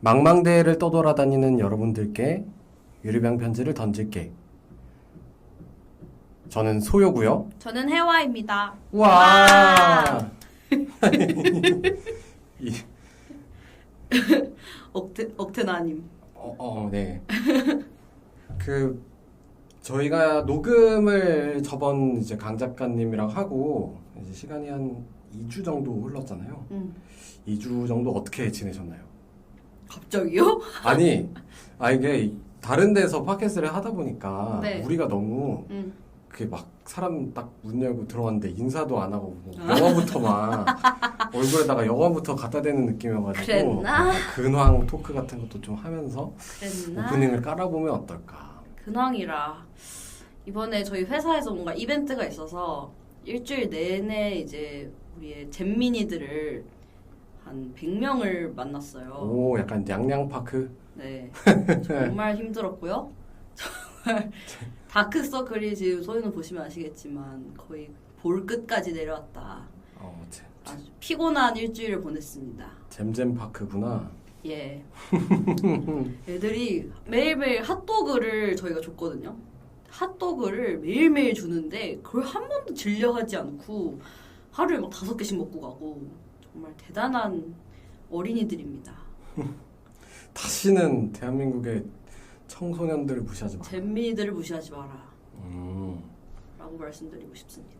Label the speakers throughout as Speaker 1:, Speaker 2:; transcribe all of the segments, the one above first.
Speaker 1: 망망대해를 떠돌아다니는 여러분들께 유리병 편지를 던질게. 저는 소요고요.
Speaker 2: 저는 혜화입니다.
Speaker 1: 와.
Speaker 2: 억테나님.
Speaker 1: 네. 저희가 녹음을 저번 이제 강 작가님이랑 하고 이제 시간이 한 2주 정도 흘렀잖아요. 2주 정도 어떻게 지내셨나요?
Speaker 2: 갑자기요?
Speaker 1: 아니, 이게 다른 데서 팟캐스트를 하다 보니까
Speaker 2: 네.
Speaker 1: 우리가 너무 그게 막 사람 딱 문 열고 들어왔는데 인사도 안 하고 뭐 영어부터 막 얼굴에다가 영어부터 갖다 대는 느낌이어가지고
Speaker 2: 그랬나?
Speaker 1: 근황 토크 같은 것도 좀 하면서
Speaker 2: 그랬나?
Speaker 1: 오프닝을 깔아보면 어떨까?
Speaker 2: 근황이라 이번에 저희 회사에서 뭔가 이벤트가 있어서 일주일 내내 이제 우리의 잼민이들을 한 100명을 만났어요.
Speaker 1: 오, 약간 냥냥파크?
Speaker 2: 네, 정말 힘들었고요. 정말 다크서클이 지금 소희는 보시면 아시겠지만 거의 볼 끝까지 내려왔다. 아주 피곤한 일주일을 보냈습니다.
Speaker 1: 잼잼파크구나.
Speaker 2: 예. 애들이 매일매일 핫도그를 저희가 줬거든요. 핫도그를 매일매일 주는데 그걸 한 번도 질려하지 않고 하루에 막 5개씩 먹고 가고 정말 대단한 어린이들입니다.
Speaker 1: 다시는 대한민국의 청소년들을 무시하지 마라.
Speaker 2: 잼민이들을 무시하지 마라. 라고 말씀드리고 싶습니다.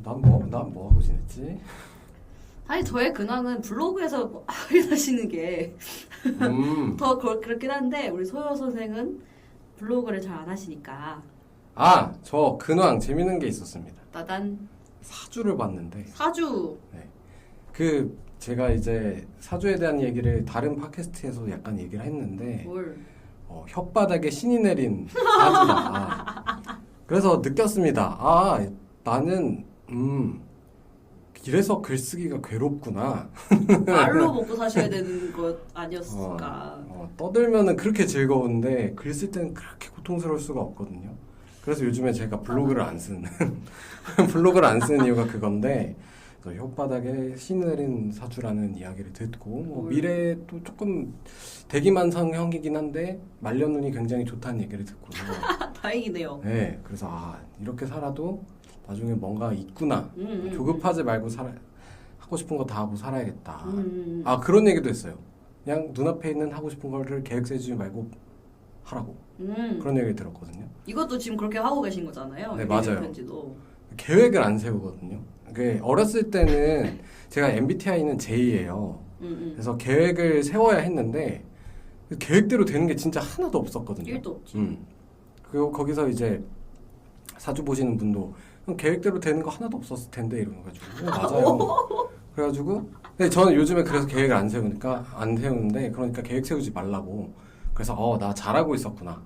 Speaker 1: 난 뭐 하고 지냈지?
Speaker 2: 사실 저의 근황은 블로그에서 하시는 게 더 그렇긴 한데 우리 소여 선생은 블로그를 잘 안 하시니까
Speaker 1: 저 근황 재밌는 게 있었습니다.
Speaker 2: 나단
Speaker 1: 사주를 봤는데
Speaker 2: 사주
Speaker 1: 제가 이제 사주에 대한 얘기를 다른 팟캐스트에서 약간 얘기를 했는데
Speaker 2: 뭘
Speaker 1: 혓바닥에 신이 내린 사주다. 그래서 느꼈습니다. 나는 이래서 글쓰기가 괴롭구나.
Speaker 2: 말로 먹고 사셔야 되는 것 아니었을까.
Speaker 1: 떠들면은 그렇게 즐거운데 글 쓸 때는 그렇게 고통스러울 수가 없거든요. 그래서 요즘에 제가 블로그를 안 쓰는 블로그를 안 쓰는 이유가 그건데 혓바닥에 신이 내린 사주라는 이야기를 듣고 미래도 조금 대기만성형이긴 한데 말년운이 굉장히 좋다는 얘기를 듣고요.
Speaker 2: 다행이네요.
Speaker 1: 네, 그래서 이렇게 살아도 나중에 뭔가 있구나. 조급하지 말고 하고 싶은 거 다 하고 살아야겠다. 그런 얘기도 했어요. 그냥 눈앞에 있는 하고 싶은 거를 계획 세우지 말고 하라고. 그런 얘기를 들었거든요.
Speaker 2: 이것도 지금 그렇게 하고 계신 거잖아요.
Speaker 1: 네, 맞아요.
Speaker 2: 편지도.
Speaker 1: 계획을 안 세우거든요. 어렸을 때는 제가 MBTI는 J예요. 그래서 계획을 세워야 했는데 계획대로 되는 게 진짜 하나도 없었거든요.
Speaker 2: 1도 없지.
Speaker 1: 그리고 거기서 이제 사주 보시는 분도 계획대로 되는 거 하나도 없었을 텐데 이러가지고 맞아요. 그래가지고 근데 저는 요즘에 그래서 계획을 안 세우는데 그러니까 계획 세우지 말라고. 그래서 나 잘하고 있었구나.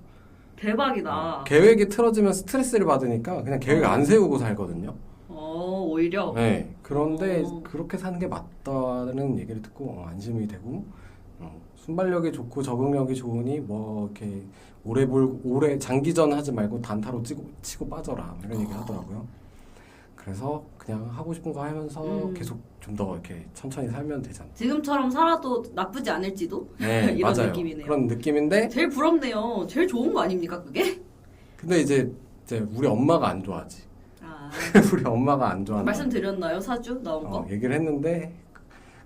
Speaker 2: 대박이다.
Speaker 1: 계획이 틀어지면 스트레스를 받으니까 그냥 계획을 안 세우고 살거든요.
Speaker 2: 오히려.
Speaker 1: 네. 그런데 그렇게 사는 게 맞다는 얘기를 듣고 안심이 되고 순발력이 좋고 적응력이 좋으니 뭐 이렇게 오래 장기전 하지 말고 단타로 치고 빠져라 이런 얘기 하더라고요. 그래서 그냥 하고 싶은 거 하면서 계속 좀 더 이렇게 천천히 살면 되잖아.
Speaker 2: 지금처럼 살아도 나쁘지 않을지도?
Speaker 1: 네,
Speaker 2: 이런
Speaker 1: 맞아요.
Speaker 2: 느낌이네요.
Speaker 1: 그런 느낌인데
Speaker 2: 제일 부럽네요. 제일 좋은 거 아닙니까 그게?
Speaker 1: 근데 이제 우리 엄마가 안 좋아하지. 우리 엄마가 안 좋아한다.
Speaker 2: 말씀드렸나요? 사주 나온 거?
Speaker 1: 얘기를 했는데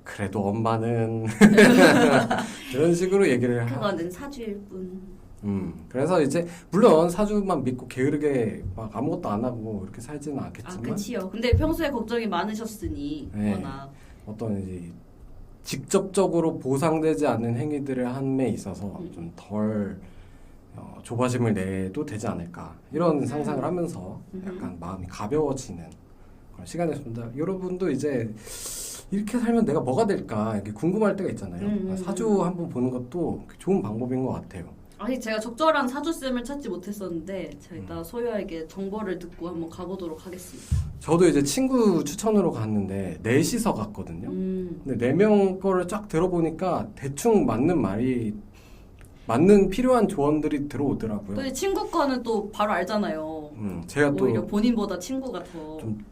Speaker 1: 그래도 엄마는 이런 식으로 얘기를
Speaker 2: 그거는 사주일 뿐.
Speaker 1: 그래서 이제 물론 사주만 믿고 게으르게 막 아무것도 안 하고 이렇게 살지는 않겠지만
Speaker 2: 그치요. 근데 평소에 걱정이 많으셨으니 워낙
Speaker 1: 어떤 이제 직접적으로 보상되지 않는 행위들을 함에 있어서 좀 덜 조바심을 내도 되지 않을까 이런 상상을 하면서 약간 마음이 가벼워지는 그런 시간이었습니다. 여러분도 이제 이렇게 살면 내가 뭐가 될까 이렇게 궁금할 때가 있잖아요. 사주 한번 보는 것도 좋은 방법인 것 같아요.
Speaker 2: 아직 제가 적절한 사주쌤을 찾지 못했었는데 제가 이따 소유에게 정보를 듣고 한번 가보도록 하겠습니다.
Speaker 1: 저도 이제 친구 추천으로 갔는데 넷이서 갔거든요. 근데 4명 거를 쫙 들어보니까 대충 맞는 필요한 조언들이 들어오더라고요.
Speaker 2: 또 친구 거는 또 바로 알잖아요.
Speaker 1: 제가 또
Speaker 2: 오히려 본인보다 친구가 더
Speaker 1: 좀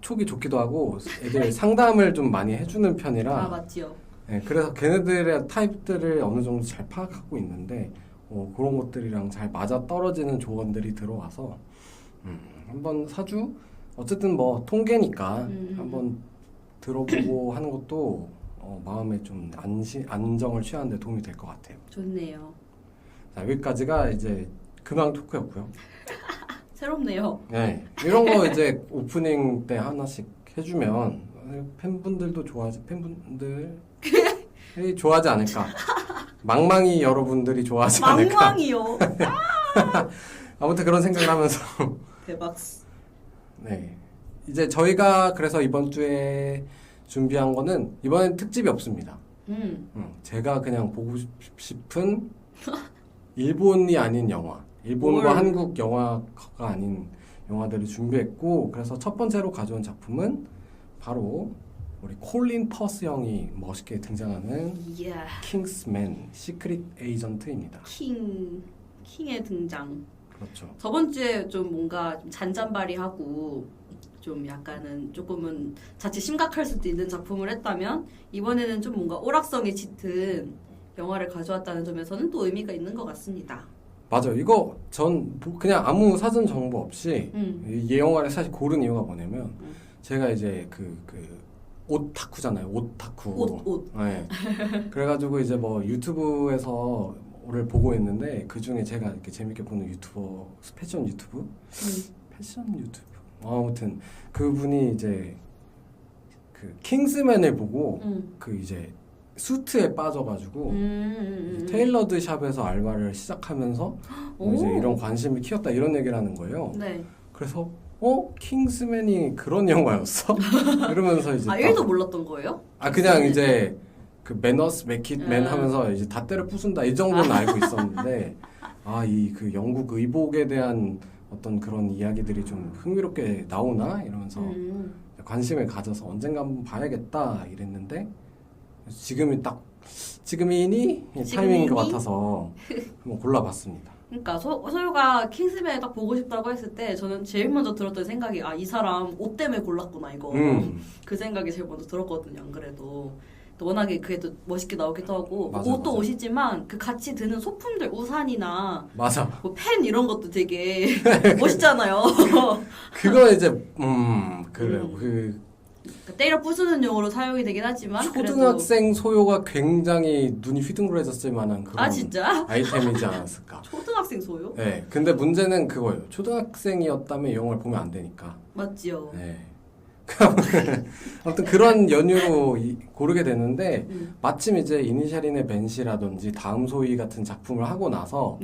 Speaker 1: 촉이 좋기도 하고 애들 상담을 좀 많이 해주는 편이라
Speaker 2: 맞지요.
Speaker 1: 네, 그래서 걔네들의 타입들을 어느 정도 잘 파악하고 있는데 그런 것들이랑 잘 맞아 떨어지는 조언들이 들어와서 한번 사주 어쨌든 뭐 통계니까 한번 들어보고 하는 것도 마음에 좀 안정을 취하는 데 도움이 될 것 같아요.
Speaker 2: 좋네요.
Speaker 1: 자, 여기까지가 이제 근황 토크였고요.
Speaker 2: 새롭네요.
Speaker 1: 네, 이런 거 이제 오프닝 때 하나씩 해주면 팬분들도 팬분들이 좋아하지 않을까. 망망이 여러분들이 좋아하지 않을까.
Speaker 2: 망망이요.
Speaker 1: 아무튼 그런 생각을 하면서
Speaker 2: 대박.
Speaker 1: 네, 이제 저희가 그래서 이번 주에 준비한 거는 이번엔 특집이 없습니다. 제가 그냥 보고 싶은 일본이 아닌 영화, 일본과 한국 영화가 아닌 영화들을 준비했고, 그래서 첫 번째로 가져온 작품은 바로 우리 콜린 퍼스 형이 멋있게 등장하는 킹스맨 시크릿 에이전트입니다.
Speaker 2: 킹의 등장.
Speaker 1: 그렇죠.
Speaker 2: 저번 주에 좀 뭔가 좀 잔잔바리하고 좀 약간은 조금은 자칫 심각할 수도 있는 작품을 했다면 이번에는 좀 뭔가 오락성이 짙은 영화를 가져왔다는 점에서는 또 의미가 있는 것 같습니다.
Speaker 1: 맞아요. 이거 전 그냥 아무 사전 정보 없이 이 영화를 사실 고른 이유가 뭐냐면 제가 이제 그 오타쿠잖아요. 오타쿠.
Speaker 2: 옷.
Speaker 1: 네. 그래가지고 이제 뭐 유튜브에서를 보고 있는데 그 중에 제가 이렇게 재밌게 보는 유튜버 패션 유튜브? 패션 유튜브. 아무튼 그분이 이제 그 킹스맨을 보고 그 이제 수트에 빠져가지고 테일러드 샵에서 알바를 시작하면서 뭐 이제 이런 관심을 키웠다 이런 얘기를 하는 거예요.
Speaker 2: 네.
Speaker 1: 그래서 킹스맨이 그런 영화였어? 이러면서 이제
Speaker 2: 1도 몰랐던 거예요?
Speaker 1: 그냥 이제 그 매너스 맥킷맨 하면서 이제 다 때려 부순다 이 정도는 알고 있었는데 이 그 영국 의복에 대한 어떤 그런 이야기들이 좀 흥미롭게 나오나 이러면서 관심을 가져서 언젠가 한번 봐야겠다 이랬는데 지금이니 타이밍인 것 같아서 한번 골라봤습니다.
Speaker 2: 그러니까 소유가 킹스맨을 딱 보고 싶다고 했을 때 저는 제일 먼저 들었던 생각이 이 사람 옷 때문에 골랐구나 이거 그 생각이 제일 먼저 들었거든요. 안 그래도 또 워낙에 그게 또 멋있게 나오기도 하고 옷도 옷이지만 그 같이 드는 소품들 우산이나
Speaker 1: 맞아
Speaker 2: 뭐 펜 이런 것도 되게 멋있잖아요.
Speaker 1: 그거 이제 그래요.
Speaker 2: 때려 부수는 용으로 사용이 되긴 하지만
Speaker 1: 초등학생 소요가 굉장히 눈이 휘둥그레졌을 만한 그런
Speaker 2: 진짜?
Speaker 1: 아이템이지 않았을까.
Speaker 2: 초등학생 소요?
Speaker 1: 네, 근데 문제는 그거예요. 초등학생이었다면 이 영화를 보면 안 되니까.
Speaker 2: 맞지요.
Speaker 1: 네. 아무튼 그런 연유로 고르게 됐는데 마침 이제 이니셜인의 벤시라든지 다음 소위 같은 작품을 하고 나서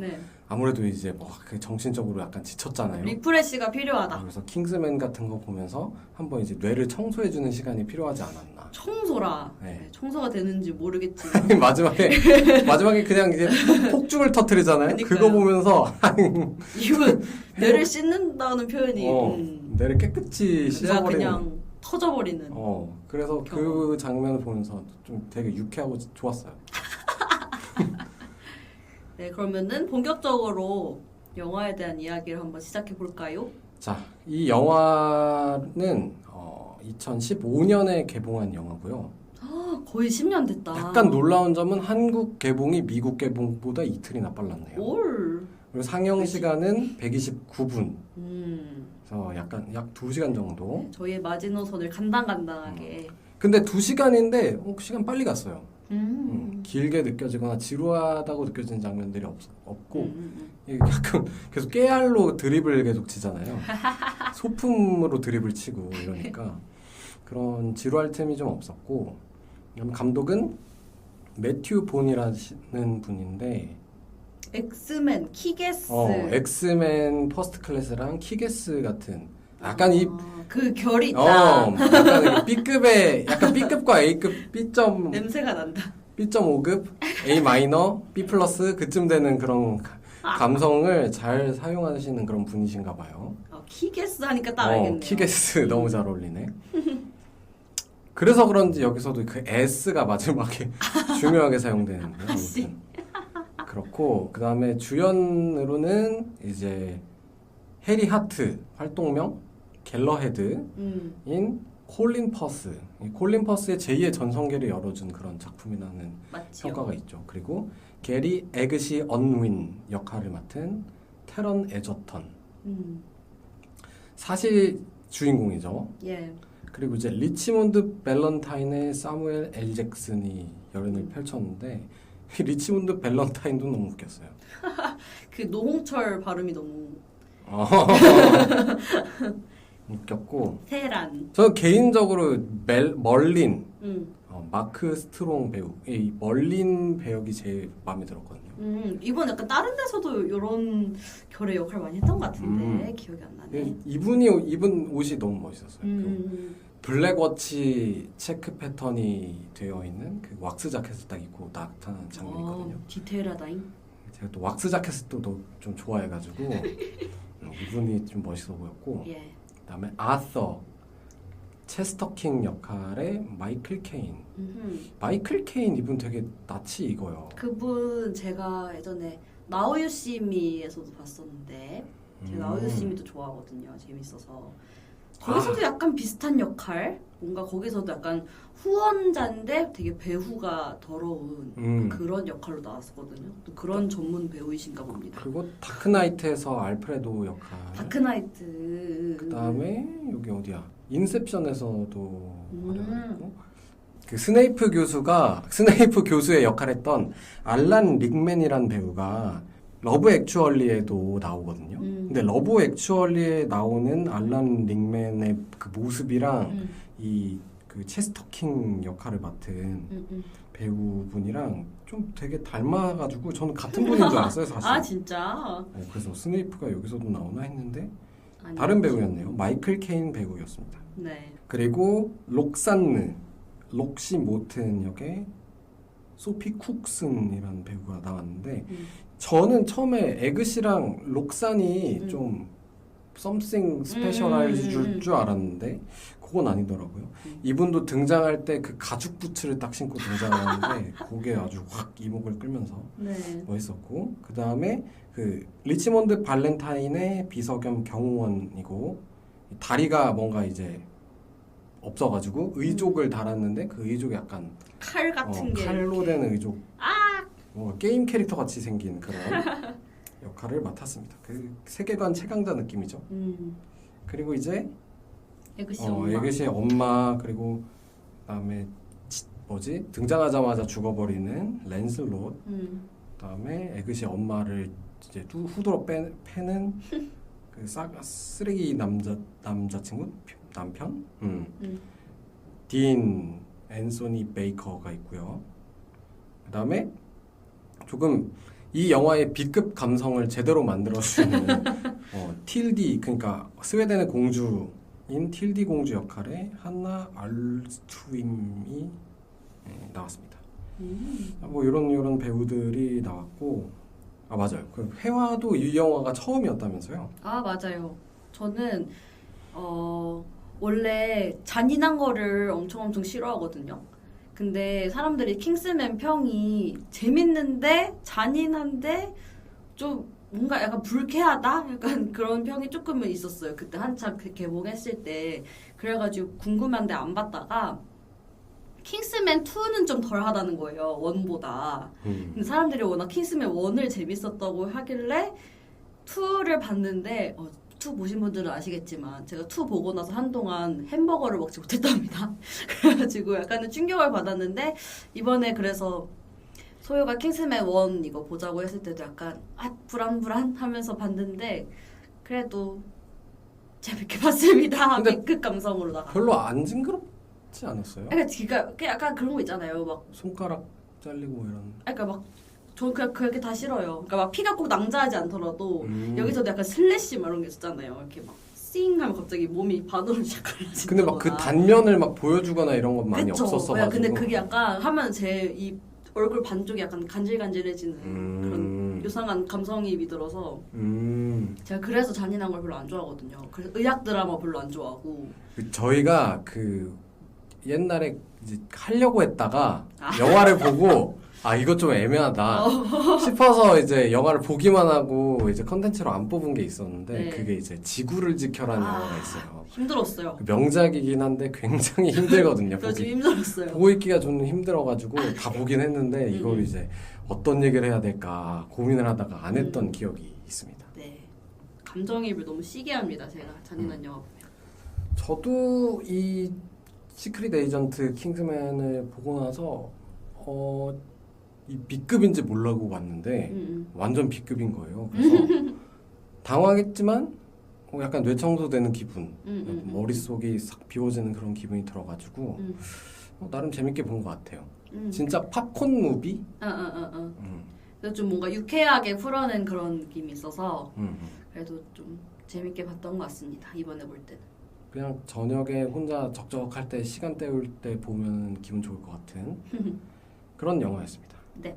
Speaker 1: 아무래도 이제 정신적으로 약간 지쳤잖아요.
Speaker 2: 리프레시가 필요하다.
Speaker 1: 그래서 킹스맨 같은 거 보면서 한번 이제 뇌를 청소해주는 시간이 필요하지 않았나.
Speaker 2: 청소라.
Speaker 1: 네.
Speaker 2: 청소가 되는지 모르겠지만
Speaker 1: 마지막에 그냥 이제 폭죽을 터뜨리잖아요. 그거 보면서
Speaker 2: 이건 뇌를 씻는다는 표현이
Speaker 1: 뇌를 깨끗이 씻어버리는.
Speaker 2: 그냥 터져버리는.
Speaker 1: 그래서 그 장면을 보면서 좀 되게 유쾌하고 좋았어요.
Speaker 2: 네, 그러면은 본격적으로 영화에 대한 이야기를 한번 시작해 볼까요?
Speaker 1: 자, 이 영화는 2015년에 개봉한 영화고요.
Speaker 2: 거의 10년 됐다.
Speaker 1: 약간 놀라운 점은 한국 개봉이 미국 개봉보다 이틀이나 빨랐네요. 그리고 상영 시간은 129분. 그래서 약간 약 2시간 정도.
Speaker 2: 네, 저희의 마지노선을 간당간당하게.
Speaker 1: 근데 2시간인데 시간 빨리 갔어요. 길게 느껴지거나 지루하다고 느껴지는 장면들이 없고 약간 계속 깨알로 드립을 계속 치잖아요. 소품으로 드립을 치고 이러니까 그런 지루할 틈이 좀 없었고, 감독은 매튜 본이라는 분인데
Speaker 2: 엑스맨, 키게스.
Speaker 1: 엑스맨 퍼스트 클래스랑 키게스 같은 약간
Speaker 2: 그 결이 있다.
Speaker 1: 약간 B급의 약간 B급과 A급 B점
Speaker 2: 냄새가 난다.
Speaker 1: B.5급, A 마이너, B 플러스 그쯤 되는 그런 감성을 잘 사용하시는 그런 분이신가 봐요.
Speaker 2: 키게스 하니까 딱 알겠네요.
Speaker 1: 키게스 너무 잘 어울리네. 그래서 그런지 여기서도 그 S가 마지막에 중요하게 사용되는데 아무튼 그렇고, 그 다음에 주연으로는 이제 해리 하트 활동명 갤러헤드인 콜린 퍼스. 이 콜린 퍼스의 제2의 전성기를 열어준 그런 작품이라는
Speaker 2: 맞지요.
Speaker 1: 평가가 있죠. 그리고 게리 에그시 언윈 역할을 맡은 테런 에저턴. 사실 주인공이죠.
Speaker 2: 예.
Speaker 1: 그리고 이제 리치몬드 밸런타인의 사무엘 L 잭슨이 열연을 펼쳤는데 리치몬드 밸런타인도 너무 웃겼어요.
Speaker 2: 그 노홍철 발음이 너무
Speaker 1: 웃겼고
Speaker 2: 테란.
Speaker 1: 저는 개인적으로 멀린
Speaker 2: 음.
Speaker 1: 마크 스트롱 배우 이 멀린 배역이 제일 마음에 들었거든요.
Speaker 2: 이번 약간 다른 데서도 이런 결의 역할 많이 했던 것 같은데 기억이 안 나네.
Speaker 1: 이분이 입은 옷이 너무 멋있었어요. 그 블랙워치 체크 패턴이 되어 있는 그 왁스 자켓을 딱 입고 나타나는 장면이 있거든요.
Speaker 2: 디테일하다잉.
Speaker 1: 제가 또 왁스 자켓을 또 좀 좋아해가지고 이분이 좀 멋있어 보였고
Speaker 2: 예.
Speaker 1: 그다음에 아서 체스터킹 역할의 마이클 케인. 마이클 케인 이분 되게 낯이 익어요.
Speaker 2: 그분 제가 예전에 나우 유 씨 미에서도 봤었는데 제가 나우 유 씨 미도 좋아하거든요. 재밌어서 거기서도 약간 비슷한 역할, 뭔가 거기서도 약간 후원자인데 되게 배후가 더러운 그런 역할로 나왔었거든요. 또 그런 전문 배우이신가 봅니다.
Speaker 1: 그리고 다크나이트에서 알프레도 역할.
Speaker 2: 다크나이트.
Speaker 1: 그다음에 여기 어디야? 인셉션에서도 활약했고 그 스네이프 교수의 역할했던 알란 릭맨이란 배우가 러브 액츄얼리에도 나오거든요. 근데 러브 액츄얼리에 나오는 알란 릭맨의 그 모습이랑 이 그 체스터킹 역할을 맡은 배우분이랑 좀 되게 닮아가지고 저는 같은 분인 줄 알았어요, 사실.
Speaker 2: 아 진짜?
Speaker 1: 그래서 스네이프가 여기서도 나오나 했는데
Speaker 2: 아니,
Speaker 1: 다른 배우였네요. 마이클 케인 배우였습니다.
Speaker 2: 네.
Speaker 1: 그리고 록시 모튼 역의 소피 쿡슨이라는 배우가 나왔는데 저는 처음에 에그시랑 록산이 좀 something 스페셜할 줄 알았는데 그건 아니더라고요. 이분도 등장할 때 그 가죽 부츠를 딱 신고 등장하는데 그게 아주 확 이목을 끌면서
Speaker 2: 네.
Speaker 1: 멋있었고 그 다음에 그 리치몬드 발렌타인의 비서 겸 경호원이고 다리가 뭔가 이제 없어가지고 의족을 달았는데 그 의족이 약간
Speaker 2: 칼 같은 게
Speaker 1: 칼로
Speaker 2: 이렇게.
Speaker 1: 된 의족 게임 캐릭터 같이 생긴 그런 역할을 맡았습니다. 그 세계관 최강자 느낌이죠. 그리고 이제
Speaker 2: 에그시 엄마.
Speaker 1: 에그시의 엄마 그리고 그다음에 등장하자마자 죽어버리는 랜슬롯 그다음에 에그시의 엄마를 이제 후드로 패는 그 쓰레기 남자친구 남편 딘 앤소니 베이커가 있고요. 그다음에 조금 이 영화의 B급 감성을 제대로 만들어주는 틸디 그러니까 스웨덴의 공주인 틸디 공주 역할의 한나 알스트림이 나왔습니다. 뭐 이런 배우들이 나왔고 맞아요. 그 회화도 이 영화가 처음이었다면서요?
Speaker 2: 아 맞아요. 저는 원래 잔인한 거를 엄청 싫어하거든요. 근데 사람들이 킹스맨 평이 재밌는데 잔인한데 좀 뭔가 약간 불쾌하다? 약간 그런 평이 조금은 있었어요. 그때 한참 개봉했을 때. 그래가지고 궁금한데 안 봤다가 킹스맨 2는 좀 덜하다는 거예요. 1보다. 근데 사람들이 워낙 킹스맨 1을 재밌었다고 하길래 2를 봤는데 2 보신 분들은 아시겠지만 제가 2 보고 나서 한동안 햄버거를 먹지 못했답니다. 그래가지고 약간은 충격을 받았는데 이번에 그래서 소유가 킹스맨 1 이거 보자고 했을 때도 약간 불안불안 하면서 봤는데 그래도 재밌게 봤습니다. B급 감성으로다가
Speaker 1: 별로 안 징그럽지 않았어요?
Speaker 2: 그러니까 약간 그런 거 있잖아요. 막
Speaker 1: 손가락 잘리고 이런.
Speaker 2: 그러니까 막 저는 그냥 그렇게 다 싫어요. 그러니까 막 피가 꼭 낭자하지 않더라도 여기서도 약간 슬래시 막 이런 게 있었잖아요. 이렇게 막 싱 하면 갑자기 몸이 반으로 시작하려지.
Speaker 1: 근데 막 그 단면을 막 보여주거나 이런 건 많이 없었어가지고.
Speaker 2: 근데 그게 약간 하면 제 이 얼굴 반쪽이 약간 간질간질해지는 그런 요상한 감성이 들어서 제가 그래서 잔인한 걸 별로 안 좋아하거든요. 그래서 의학 드라마 별로 안 좋아하고.
Speaker 1: 저희가 그 옛날에 이제 하려고 했다가 영화를 보고 아 이거 좀 애매하다 싶어서 이제 영화를 보기만 하고 이제 컨텐츠로 안 뽑은 게 있었는데
Speaker 2: 네.
Speaker 1: 그게 이제 지구를 지켜라는 영화가 있어요.
Speaker 2: 힘들었어요.
Speaker 1: 그 명작이긴 한데 굉장히 힘들거든요.
Speaker 2: 저 좀
Speaker 1: 보기.
Speaker 2: 힘들었어요.
Speaker 1: 보고 있기가 좀 힘들어가지고 다 보긴 했는데 이걸 이제 어떤 얘기를 해야 될까 고민을 하다가 안 했던 기억이 있습니다.
Speaker 2: 네. 감정이입을 너무 시게 합니다. 제가 잔인한 영화 보면.
Speaker 1: 저도 이 시크릿 에이전트 킹스맨을 보고 나서 이 B급인지 모르고 봤는데 완전 B급인 거예요. 그래서 당황했지만 약간 뇌청소되는 기분, 머릿속이 싹 비워지는 그런 기분이 들어가지고 나름 재밌게 본 것 같아요. 진짜 팝콘 무비?
Speaker 2: 그래서 좀 뭔가 유쾌하게 풀어낸 그런 느낌이 있어서 그래도 좀 재밌게 봤던 것 같습니다. 이번에 볼 때는.
Speaker 1: 그냥 저녁에 혼자 적적할 때 시간 때울 때 보면 기분 좋을 것 같은 그런 영화였습니다.
Speaker 2: 네.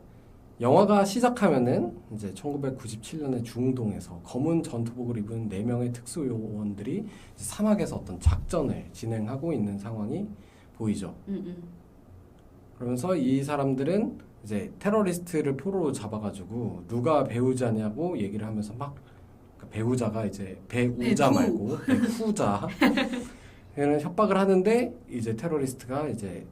Speaker 1: 영화가 시작하면은 이제 1997년에 중동에서 검은 전투복을 입은 4명의 특수요원들이 사막에서 어떤 작전을 진행하고 있는 상황이 보이죠. 그러면서 이 사람들은 이제 테러리스트를 포로로 잡아가지고 누가 배우자냐고 얘기를 하면서 막 배우자가 이제 배우자 말고 배후자 이런 협박을 하는데 이제 테러리스트가 이제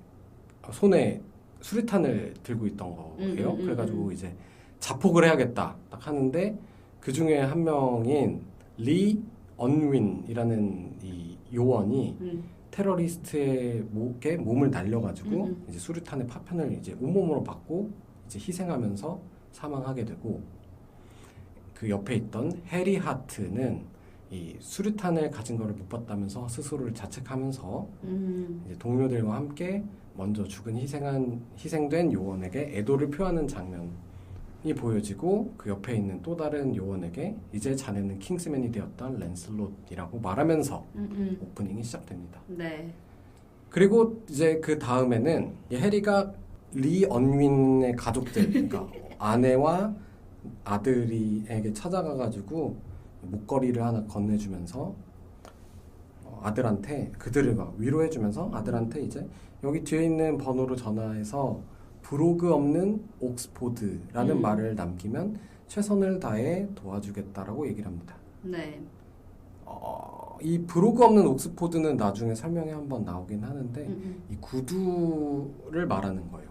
Speaker 1: 손에 수류탄을 들고 있던 거예요. 그래가지고 이제 자폭을 해야겠다 딱 하는데 그 중에 한 명인 리 언윈이라는 이 요원이 테러리스트의 목에 몸을 날려가지고 이제 수류탄의 파편을 이제 온몸으로 받고 이제 희생하면서 사망하게 되고 그 옆에 있던 해리 하트는 이 수류탄을 가진 거를 못 봤다면서 스스로를 자책하면서 이제 동료들과 함께 먼저 희생된 요원에게 애도를 표하는 장면이 보여지고 그 옆에 있는 또 다른 요원에게 이제 자네는 킹스맨이 되었던 랜슬롯이라고 말하면서 오프닝이 시작됩니다.
Speaker 2: 네.
Speaker 1: 그리고 이제 그 다음에는 이 해리가 리 언윈의 가족들, 그러니까 아내와 아들에게 찾아가가지고 목걸이를 하나 건네주면서 아들한테 그들을 막 위로해주면서 아들한테 이제 여기 뒤에 있는 번호로 전화해서 브로그 없는 옥스포드라는 말을 남기면 최선을 다해 도와주겠다라고 얘기를 합니다.
Speaker 2: 네.
Speaker 1: 이 브로그 없는 옥스포드는 나중에 설명에 한번 나오긴 하는데 이 구두를 말하는 거예요.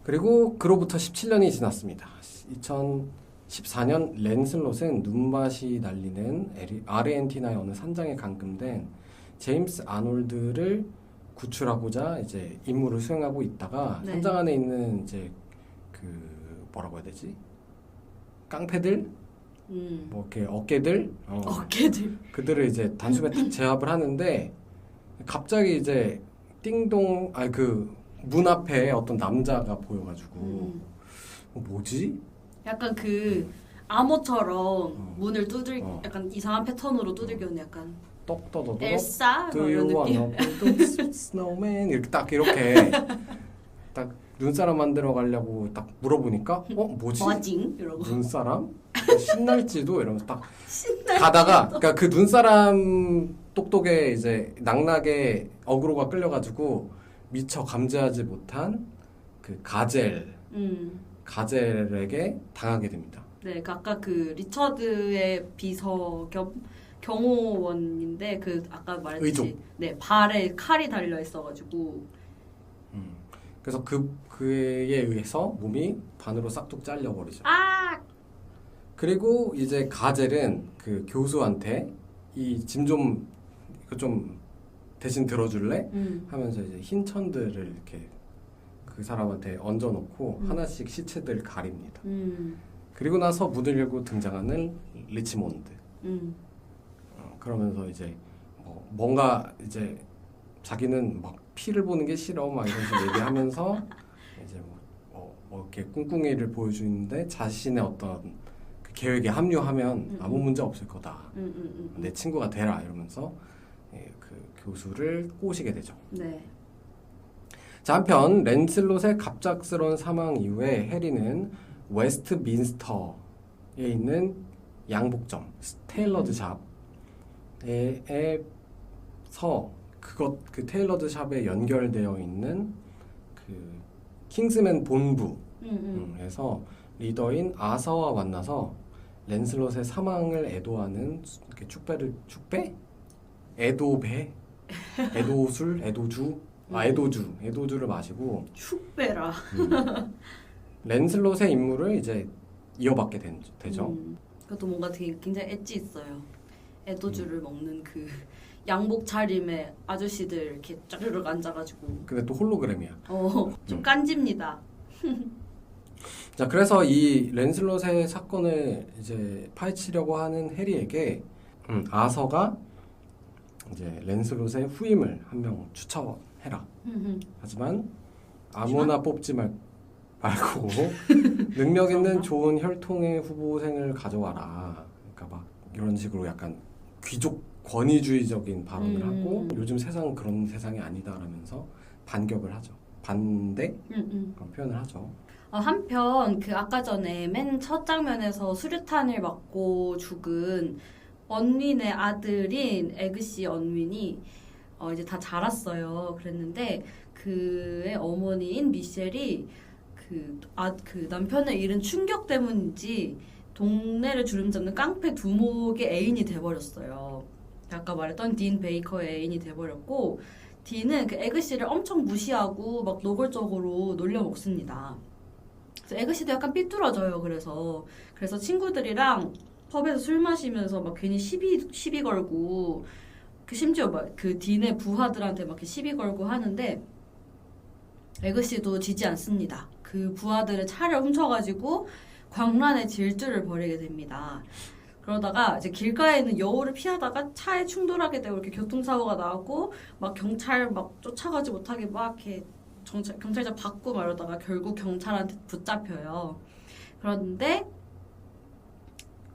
Speaker 1: 그리고 그로부터 17년이 지났습니다. 2014년 랜슬롯은 눈밭이 날리는 아르헨티나의 어느 산장에 감금된 제임스 아놀드를 구출하고자 이제 임무를 수행하고 있다가
Speaker 2: 네.
Speaker 1: 산장 안에 있는 이제 그 뭐라고 해야 되지? 깡패들? 뭐 이렇게 어깨들?
Speaker 2: 어깨들.
Speaker 1: 그들을 이제 단숨에 딱 제압을 하는데 갑자기 이제 띵동 그 문 앞에 어떤 남자가 보여가지고 뭐지?
Speaker 2: 약간 그 암호처럼 문을 약간 이상한 패턴으로 두들겨는 약간
Speaker 1: 떡떠더덕
Speaker 2: 엘사
Speaker 1: Do
Speaker 2: 뭐 이런
Speaker 1: you
Speaker 2: 느낌.
Speaker 1: wanna build snowman? 이렇게 딱 눈사람 만들어 가려고 딱 물어보니까 뭐지?
Speaker 2: 버징 이러고
Speaker 1: 눈사람? 신날지도 이러면서 딱 가다가 그러니까 그 눈사람 똑똑에 이제 낙낙에 어그로가 끌려가지고 미처 감지하지 못한 그 가젤에게 당하게 됩니다.
Speaker 2: 네, 아까 그 리처드의 비서 겸 경호원인데 그 아까 말했듯이
Speaker 1: 의족.
Speaker 2: 네 발에 칼이 달려 있어가지고
Speaker 1: 그래서 그에 의해서 몸이 반으로 싹둑 잘려버리죠. 그리고 이제 가젤은 그 교수한테 이 짐 좀 대신 들어줄래? 하면서 이제 흰 천들을 이렇게 그 사람한테 얹어놓고 하나씩 시체들을 가립니다. 그리고 나서 문을 열고 등장하는 리치몬드. 그러면서 이제 뭔가 이제 자기는 막 피를 보는 게 싫어 막 이런 식으로 얘기하면서 이제 뭐 이렇게 꿍꿍이를 보여주는데 자신의 어떤 그 계획에 합류하면 아무 문제 없을 거다. 내 친구가 되라 이러면서 그 교수를 꼬시게 되죠.
Speaker 2: 네.
Speaker 1: 자, 한편 랜슬롯의 갑작스러운 사망 이후에 해리는 웨스트민스터에 있는 양복점 스테일러드 샵에 그 테일러드 샵에 연결되어 있는 그 킹스맨 본부에서 리더인 아서와 만나서 랜슬롯의 사망을 애도하는 이렇게 애도주를 마시고
Speaker 2: 축배라.
Speaker 1: 랜슬롯의 임무를 이제 이어받게 되죠.
Speaker 2: 그것도 뭔가 되게 굉장히 엣지 있어요. 애도주를 먹는 그 양복 차림의 아저씨들 이렇게 짜르륵 앉아가지고.
Speaker 1: 근데 또 홀로그램이야.
Speaker 2: 좀 깐집니다.
Speaker 1: 자, 그래서 이 랜슬롯의 사건을 이제 파헤치려고 하는 해리에게 아서가 이제 랜슬롯의 후임을 한 명 추천해라. 하지만 아무나 뽑지 말고 능력 있는 좋은 혈통의 후보생을 가져와라. 그러니까 막 이런 식으로 약간 귀족 권위주의적인 발언을 하고 요즘 세상은 그런 세상이 아니다라면서 반격을 하죠. 반대 그런 표현을 하죠.
Speaker 2: 한편 그 아까 전에 맨 첫 장면에서 수류탄을 맞고 죽은 언윈의 아들인 에그시 언윈이 이제 다 자랐어요. 그랬는데 그의 어머니인 미셸이 그 남편을 잃은 충격 때문인지 동네를 주름잡는 깡패 두목의 애인이 돼버렸어요. 아까 말했던 딘 베이커의 애인이 돼버렸고 딘은 그 에그씨를 엄청 무시하고 막 노골적으로 놀려먹습니다. 그래서 에그씨도 약간 삐뚤어져요. 그래서 친구들이랑 펍에서 술 마시면서 막 괜히 시비 걸고 심지어 막 그 딘의 부하들한테 막 시비 걸고 하는데 에그씨도 지지 않습니다. 그 부하들의 차를 훔쳐가지고 광란의 질주를 벌이게 됩니다. 그러다가 이제 길가에 있는 여우를 피하다가 차에 충돌하게 되고 이렇게 교통사고가 나고 막 경찰 막 쫓아가지 못하게 막 이렇게 경찰차 받고 말하다가 결국 경찰한테 붙잡혀요. 그런데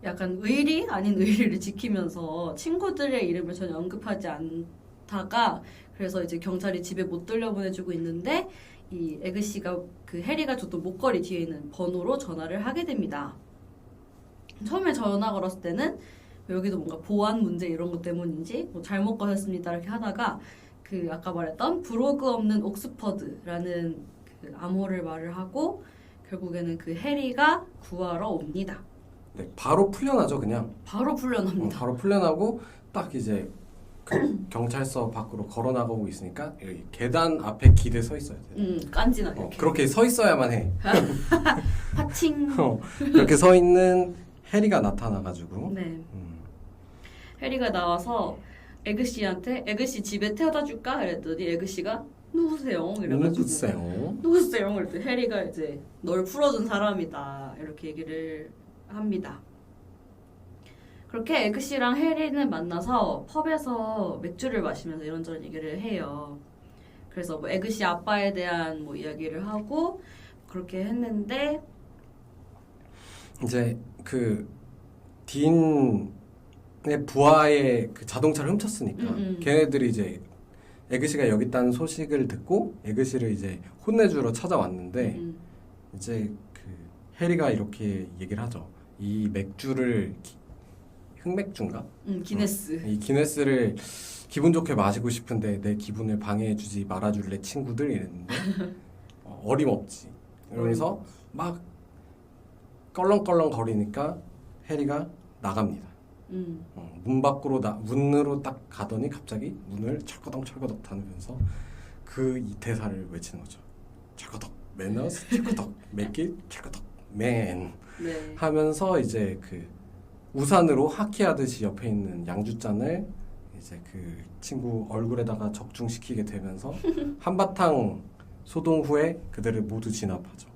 Speaker 2: 약간 의리 아닌 의리를 지키면서 친구들의 이름을 전혀 언급하지 않다가 그래서 이제 경찰이 집에 못 돌려보내주고 있는데 이 에그씨가 그 해리가 줬던 목걸이 뒤에 있는 번호로 전화를 하게 됩니다. 처음에 전화 걸었을 때는 여기도 뭔가 보안 문제 이런 것 때문인지 뭐 잘못 거셨습니다 이렇게 하다가 그 아까 말했던 브로그 없는 옥스퍼드라는 그 암호를 말을 하고 결국에는 그 해리가 구하러 옵니다.
Speaker 1: 네, 바로 풀려나죠 그냥.
Speaker 2: 바로 풀려납니다.
Speaker 1: 바로 풀려나고 딱 이제 그 경찰서 밖으로 걸어 나가고 있으니까 여기 계단 앞에 길에 서 있어야 돼.
Speaker 2: 깐지나게. 이렇게.
Speaker 1: 그렇게 서 있어야만 해.
Speaker 2: 파칭.
Speaker 1: 그렇게 서 있는 해리가 나타나가지고.
Speaker 2: 네. 해리가 나와서 에그씨한테 에그씨 집에 태워다 줄까? 그랬더니 에그씨가 누구세요? 이래가지고 누구세요? 그랬더니 해리가 이제 널 풀어준 사람이다 이렇게 얘기를 합니다. 그렇게 에그씨랑 해리는 만나서 펍에서 맥주를 마시면서 이런저런 얘기를 해요. 그래서 뭐 에그씨 아빠에 대한 뭐 이야기를 하고 그렇게 했는데
Speaker 1: 이제 그 딘의 부하의 그 자동차를 훔쳤으니까 걔네들이 이제 에그씨가 여기 있다는 소식을 듣고 에그씨를 이제 혼내주러 찾아왔는데 이제 그 해리가 이렇게 얘기를 하죠. 이 맥주를 흑맥주인가?
Speaker 2: 기네스.
Speaker 1: 이 기네스를 기분 좋게 마시고 싶은데 내 기분을 방해해주지 말아줄래 친구들 이랬는데 어림없지. 이러면서 막 껄렁껄렁 거리니까 해리가 나갑니다. 문 밖으로 문으로 딱 가더니 갑자기 문을 철거덕 닫으면서 그 이 대사를 외치는 거죠. 철거덕 매너스 철거덕 맥길 철거덕 맨
Speaker 2: 네.
Speaker 1: 하면서 이제 그 우산으로 하키하듯이 옆에 있는 양주잔을 이제 그 친구 얼굴에다가 적중시키게 되면서 한바탕 소동 후에 그들을 모두 진압하죠.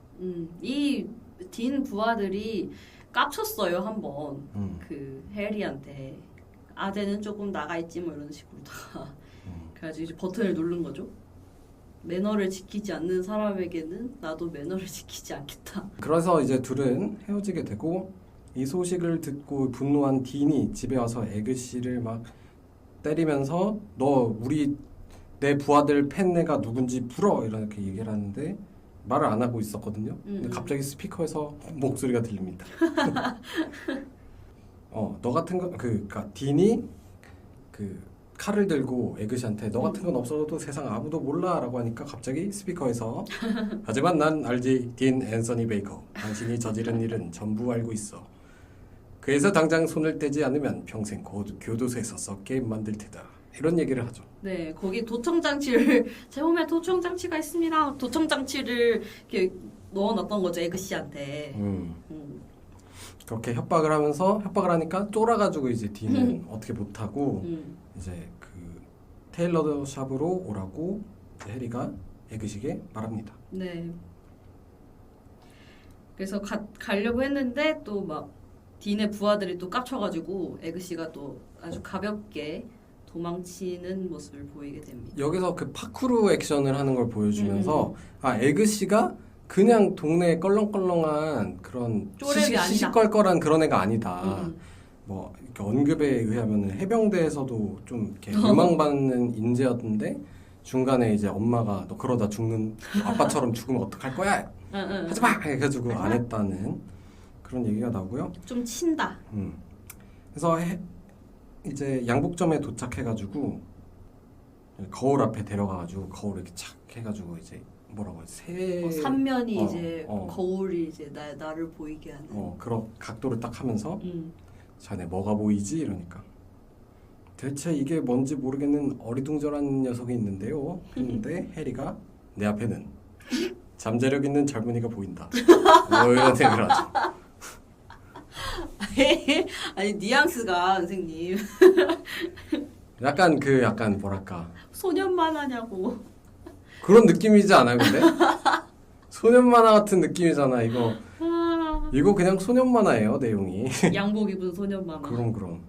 Speaker 2: 이 딘 부하들이 깝쳤어요 한번 그 해리한테 아재는 조금 나가 있지 뭐 이런 식으로다가 그래가지고 이제 버튼을 누른 거죠. 매너를 지키지 않는 사람에게는 나도 매너를 지키지 않겠다.
Speaker 1: 그래서 이제 둘은 헤어지게 되고 이 소식을 듣고 분노한 딘이 집에 와서 에그씨를 막 때리면서 너 내 부하들 팬네가 누군지 풀어 이렇게 얘기를 하는데 말을 안 하고 있었거든요. 근데 갑자기 스피커에서 목소리가 들립니다. 너 같은 거 그러니까 딘이 그 칼을 들고 에그시한테 너 같은 건 없어도 세상 아무도 몰라라고 하니까 갑자기 스피커에서 하지만 난 알지 딘 앤서니 베이커 당신이 저지른 일은 전부 알고 있어. 그래서 당장 손을 떼지 않으면 평생 교도소에서 썩게 만들 테다. 이런 얘기를 하죠.
Speaker 2: 네, 거기 도청장치를 제 몸에 도청장치가 있습니다. 도청장치를 이렇게 넣어놨던 거죠 에그 씨한테.
Speaker 1: 그렇게 협박을 하니까 쫄아가지고 이제 딘은 어떻게 못하고 이제 그 테일러 샵으로 오라고 이제 해리가 에그식에 말합니다.
Speaker 2: 네. 그래서 가려고 했는데 또 막 딘의 부하들이 또 깝쳐가지고 에그 씨가 또 아주 가볍게 도망치는 모습을 보이게 됩니다.
Speaker 1: 여기서 그 파쿠르 액션을 하는 걸 보여주면서 아 에그씨가 그냥 동네에 껄렁껄렁한 그런
Speaker 2: 쪼렙이 아니다.
Speaker 1: 시시껄껄한 그런 애가 아니다. 뭐 이렇게 언급에 의하면 해병대에서도 좀 이렇게 유망받는 인재였는데 중간에 이제 엄마가 너 그러다 죽는 아빠처럼 죽으면 어떡할 거야? 하지 마! 해가지고 안 했다는 그런 얘기가 나오고요.
Speaker 2: 좀 친다.
Speaker 1: 그래서 이제 양복점에 도착해가지고 거울 앞에 데려가가지고 거울 이렇게 착 해가지고 이제 뭐라고 새
Speaker 2: 삼면이 이제 거울이 이제 나를 보이게 하는.
Speaker 1: 그런 각도를 딱 하면서 자네 뭐가 보이지 이러니까 대체 이게 뭔지 모르겠는 어리둥절한 녀석이 있는데요. 했는데 해리가 내 앞에는 잠재력 있는 젊은이가 보인다. 뭐 이런 생각을 하죠.
Speaker 2: 아니 뉘앙스가 선생님
Speaker 1: 약간 뭐랄까
Speaker 2: 소년 만화냐고.
Speaker 1: 그런 느낌이지 않아요, 근데? 소년 만화 같은 느낌이잖아, 이거. 이거 그냥 소년 만화예요, 내용이.
Speaker 2: 양복 입은 소년 만화.
Speaker 1: 그럼.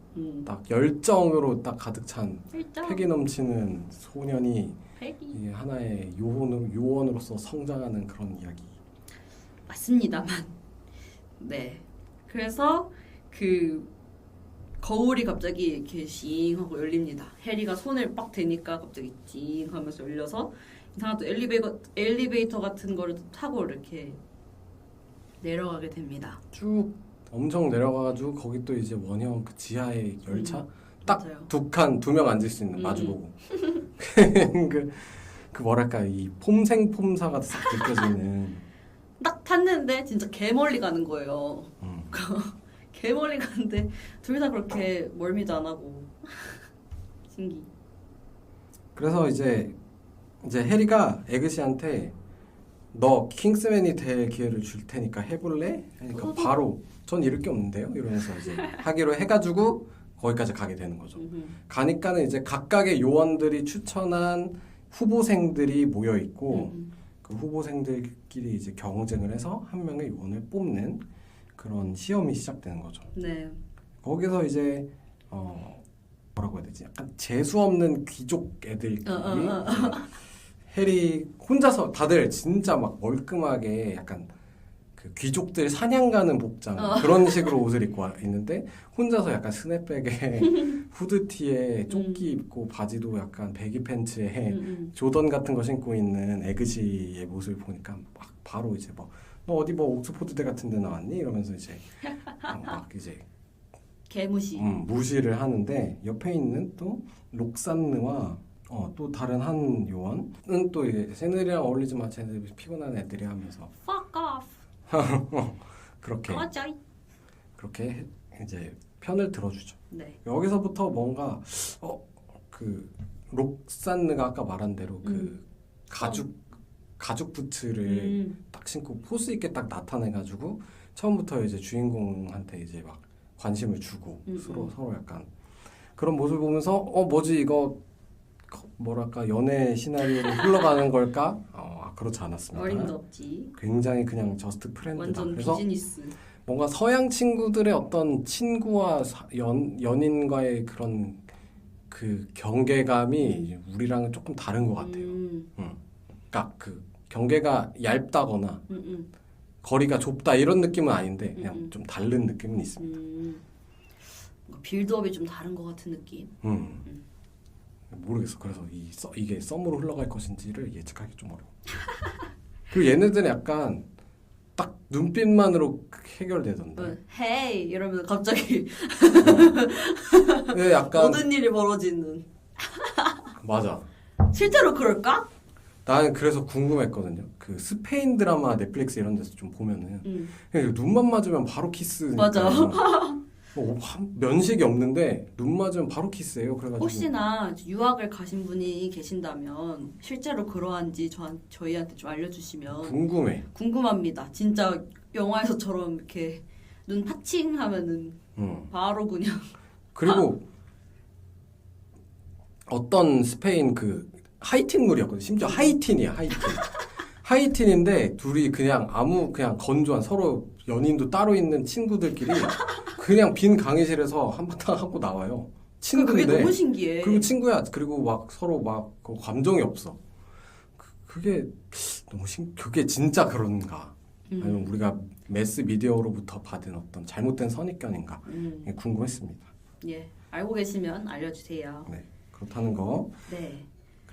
Speaker 1: 딱 열정으로 딱 가득 찬
Speaker 2: 열정.
Speaker 1: 패기 넘치는 소년이
Speaker 2: 패기.
Speaker 1: 하나의 요원으로서 성장하는 그런 이야기.
Speaker 2: 맞습니다만. 네. 그래서 그 거울이 갑자기 이렇게 싱 하고 열립니다. 해리가 손을 빡 대니까 갑자기 찡 하면서 열려서 이상한 또 엘리베이터 같은 거를 타고 이렇게 내려가게 됩니다.
Speaker 1: 쭉 엄청 내려가가지고 거기 또 이제 원형 그 지하의 열차 딱
Speaker 2: 맞아요.
Speaker 1: 두 명 앉을 수 있는 마주보고 그 뭐랄까 이 폼생폼사가 싹 느껴지는
Speaker 2: 딱 탔는데 진짜 개 멀리 가는 거예요. 개 멀리 가는데 둘 다 그렇게 멀미도 안 하고 신기.
Speaker 1: 그래서 이제 해리가 에그시한테 너 킹스맨이 될 기회를 줄 테니까 해볼래? 그러니까 바로 전 잃을 게 없는데요 이러면서 이제 하기로 해가지고 거기까지 가게 되는 거죠. 가니까는 이제 각각의 요원들이 추천한 후보생들이 모여 있고 그 후보생들끼리 이제 경쟁을 해서 한 명의 요원을 뽑는 그런 시험이 시작되는 거죠.
Speaker 2: 네.
Speaker 1: 거기서 이제 뭐라고 해야 되지? 약간 재수 없는 귀족 애들끼리 해리 혼자서 다들 진짜 막 멀끔하게 약간 그 귀족들 사냥 가는 복장 그런 식으로 옷을 입고 있는데 혼자서 약간 스냅백에 후드티에 조끼 입고 바지도 약간 배기 팬츠에 조던 같은 거 신고 있는 에그시의 모습을 보니까 막 바로 이제 뭐 너 어디 뭐 옥스포드대 같은 데 나왔니? 이러면서 이제 막 이제
Speaker 2: 개무시.
Speaker 1: 무시를 하는데 옆에 있는 또 록산느와 또 다른 한 요원은 또 이제 쟤네들이랑 어울리지 마, 쟤네들 피곤한 애들이 하면서
Speaker 2: Fuck off.
Speaker 1: 그렇게 이제 편을 들어주죠.
Speaker 2: 네.
Speaker 1: 여기서부터 뭔가 그 록산느가 아까 말한 대로 그 가죽 부츠를 딱 신고 포스 있게 딱 나타내가지고 처음부터 이제 주인공한테 이제 막 관심을 주고 서로 약간 그런 모습을 보면서 뭐지 이거 뭐랄까 연애 시나리오로 흘러가는 걸까? 그렇지 않았습니다.
Speaker 2: 어림도 없지.
Speaker 1: 굉장히 그냥 저스트 프렌드다.
Speaker 2: 완전
Speaker 1: 그래서
Speaker 2: 비즈니스.
Speaker 1: 뭔가 서양 친구들의 어떤 친구와 연인과의 그런 그 경계감이 우리랑은 조금 다른 것 같아요. 그러니까 그 경계가 얇다거나 거리가 좁다 이런 느낌은 아닌데 그냥 좀 다른 느낌은 있습니다.
Speaker 2: 뭔가 빌드업이 좀 다른 것 같은 느낌.
Speaker 1: 모르겠어. 그래서 이게 썸으로 흘러갈 것인지를 예측하기 좀 어려워. 그리고 얘네들은 약간 딱 눈빛만으로 해결되던데.
Speaker 2: 헤이 이러면서 갑자기
Speaker 1: 약간
Speaker 2: 모든 일이 벌어지는.
Speaker 1: 맞아.
Speaker 2: 실제로 그럴까?
Speaker 1: 나는 그래서 궁금했거든요. 그 스페인 드라마 넷플릭스 이런 데서 좀 보면은
Speaker 2: 응.
Speaker 1: 그냥 눈만 맞으면 바로 키스니까.
Speaker 2: 맞아.
Speaker 1: 면식이 없는데 눈 맞으면 바로 키스해요. 그래가지고
Speaker 2: 혹시나 유학을 가신 분이 계신다면 실제로 그러한지 저희한테 좀 알려주시면 궁금합니다. 진짜 영화에서처럼 이렇게 눈 파칭하면은 바로 그냥
Speaker 1: 그리고 어떤 스페인 그 하이틴물이었거든. 심지어 하이틴이야, 하이틴. 하이틴인데 둘이 그냥 그냥 건조한 서로 연인도 따로 있는 친구들끼리 그냥 빈 강의실에서 한바탕 하고 나와요. 친구인데.
Speaker 2: 그게 너무 신기해.
Speaker 1: 그리고 친구야. 그리고 막 서로 막 그 감정이 없어. 그게 너무 그게 진짜 그런가? 아니면 우리가 매스 미디어로부터 받은 어떤 잘못된 선입견인가? 궁금했습니다.
Speaker 2: 예, 알고 계시면 알려주세요.
Speaker 1: 네, 그렇다는 거.
Speaker 2: 네.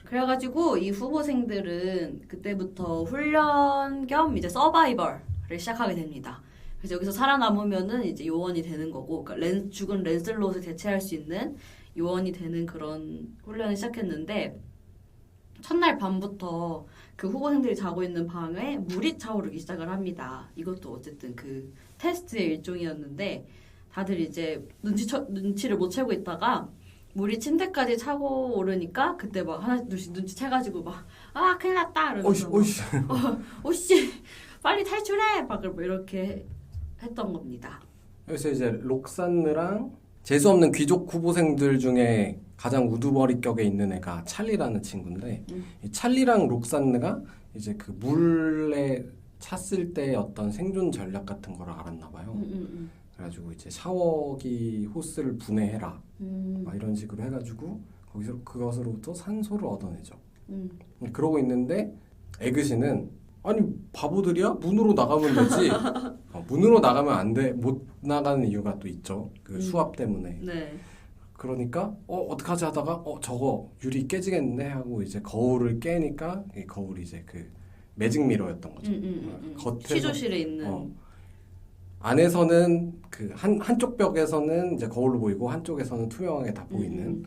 Speaker 2: 그래가지고 이 후보생들은 그때부터 훈련 겸 이제 서바이벌을 시작하게 됩니다. 그래서 여기서 살아남으면은 이제 요원이 되는 거고, 그러니까 죽은 랜슬롯을 대체할 수 있는 요원이 되는 그런 훈련을 시작했는데, 첫날 밤부터 그 후보생들이 자고 있는 방에 물이 차오르기 시작을 합니다. 이것도 어쨌든 그 테스트의 일종이었는데, 다들 이제 눈치를 못 채고 있다가 물이 침대까지 차고 오르니까 그때 막 하나씩 둘씩 눈치채가지고 막 큰일 났다 이러면서 오씨 빨리 탈출해 막 이렇게 했던 겁니다.
Speaker 1: 그래서 이제 록산느랑 재수 없는 귀족 후보생들 중에 가장 우두머리 격에 있는 애가 찰리라는 친구인데 이 찰리랑 록산느가 이제 그 물에 찼을 때 어떤 생존 전략 같은 거를 알았나 봐요. 그래가지고 이제 샤워기 호스를 분해해라 막 이런 식으로 해가지고 거기서 그것으로부터 산소를 얻어내죠. 그러고 있는데 에그시는 아니 바보들이야? 문으로 나가면 되지. 문으로 나가면 안 돼. 못 나가는 이유가 또 있죠. 그 수압 때문에.
Speaker 2: 네.
Speaker 1: 그러니까 어떡하지 하다가 저거 유리 깨지겠네 하고 이제 거울을 깨니까 이 거울이 이제 그 매직 미러였던 거죠. 겉에서
Speaker 2: 취조실에 있는
Speaker 1: 안에서는 그 한쪽 벽에서는 이제 거울로 보이고 한쪽에서는 투명하게 다 보이는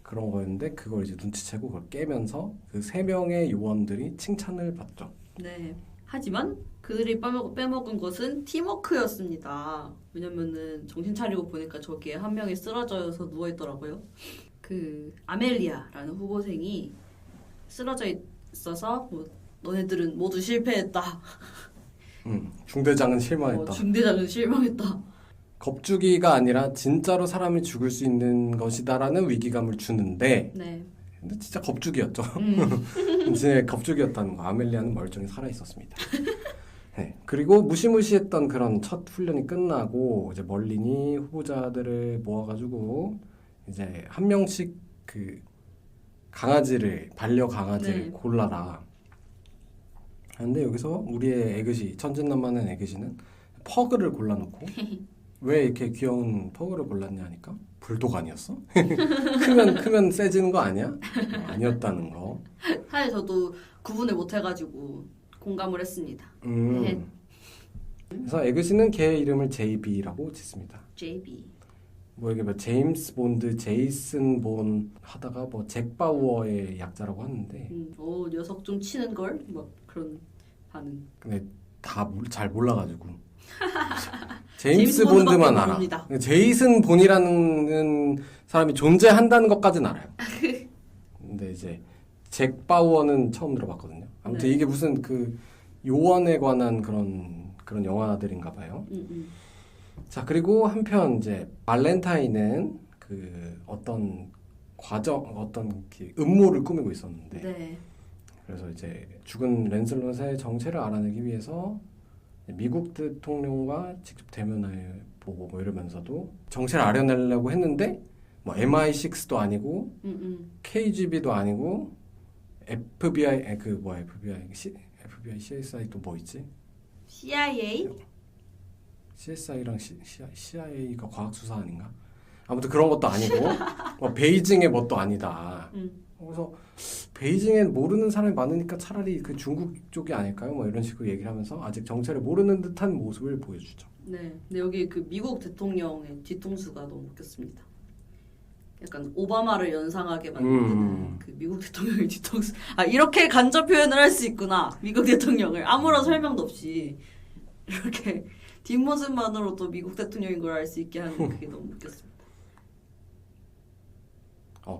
Speaker 1: 그런 거였는데 그걸 이제 눈치채고 그걸 깨면서 그 3명의 요원들이 칭찬을 받죠.
Speaker 2: 네. 하지만 그들이 빼먹은 것은 팀워크였습니다. 왜냐면은 정신 차리고 보니까 저기에 한 명이 쓰러져서 누워 있더라고요. 그 아멜리아라는 후보생이 쓰러져 있어서 너네들은 모두 실패했다.
Speaker 1: 중대장은 실망했다.
Speaker 2: 중대장은 실망했다.
Speaker 1: 겁주기가 아니라 진짜로 사람이 죽을 수 있는 것이다라는 위기감을 주는데
Speaker 2: 네.
Speaker 1: 근데 진짜 겁주기였죠. 진짜 겁주기였다는 거. 아멜리아는 멀쩡히 살아있었습니다. 네. 그리고 무시무시했던 그런 첫 훈련이 끝나고 이제 멀린이 후보자들을 모아가지고 이제 한 명씩 그 반려 강아지를 골라라. 근데 여기서 우리의 에그시, 천진난만한 에그시는 퍼그를 골라놓고 왜 이렇게 귀여운 퍼그를 골랐냐 하니까 불독 아니었어? 크면 세지는 거 아니야? 아니었다는 거.
Speaker 2: 사실 저도 구분을 못 해가지고 공감을 했습니다.
Speaker 1: 그래서 에그시는 걔 이름을 JB라고 짓습니다.
Speaker 2: JB.
Speaker 1: 이게 제임스 본드, 제이슨 본 하다가 잭 바우어의 약자라고 하는데.
Speaker 2: 녀석 좀 치는 걸? 그런 반응.
Speaker 1: 근데 다 잘 몰라가지고. 제임스 본드만 알아.
Speaker 2: 모릅니다.
Speaker 1: 제이슨 본이라는 사람이 존재한다는 것까지는 알아요. 근데 이제 잭 바우어는 처음 들어봤거든요. 아무튼 이게 무슨 그 요원에 관한 그런 영화들인가 봐요. 자, 그리고 한편 이제 발렌타인은 그 어떤 음모를 꾸미고 있었는데.
Speaker 2: 네.
Speaker 1: 그래서 이제 죽은 랜슬롯의 정체를 알아내기 위해서 미국 대통령과 직접 대면을 보고 이러면서도 정체를 알아내려고 했는데 MI6도 아니고 KGB도 아니고 FBI FBI CSI 또 뭐 있지?
Speaker 2: CIA?
Speaker 1: CSI랑 CIA가 과학수사 아닌가? 아무튼 그런 것도 아니고 베이징의 뭣도 아니다. 그래서 베이징엔 모르는 사람이 많으니까 차라리 그 중국 쪽이 아닐까요? 이런 식으로 얘기를 하면서 아직 정체를 모르는 듯한 모습을 보여주죠.
Speaker 2: 네. 근데 여기 그 미국 대통령의 뒤통수가 너무 웃겼습니다. 약간 오바마를 연상하게 만드는 그 미국 대통령의 뒤통수. 아 이렇게 간접 표현을 할 수 있구나. 미국 대통령을 아무런 설명도 없이 이렇게 뒷모습만으로도 미국 대통령인 걸 알 수 있게 하는 그게 너무 웃겼습니다.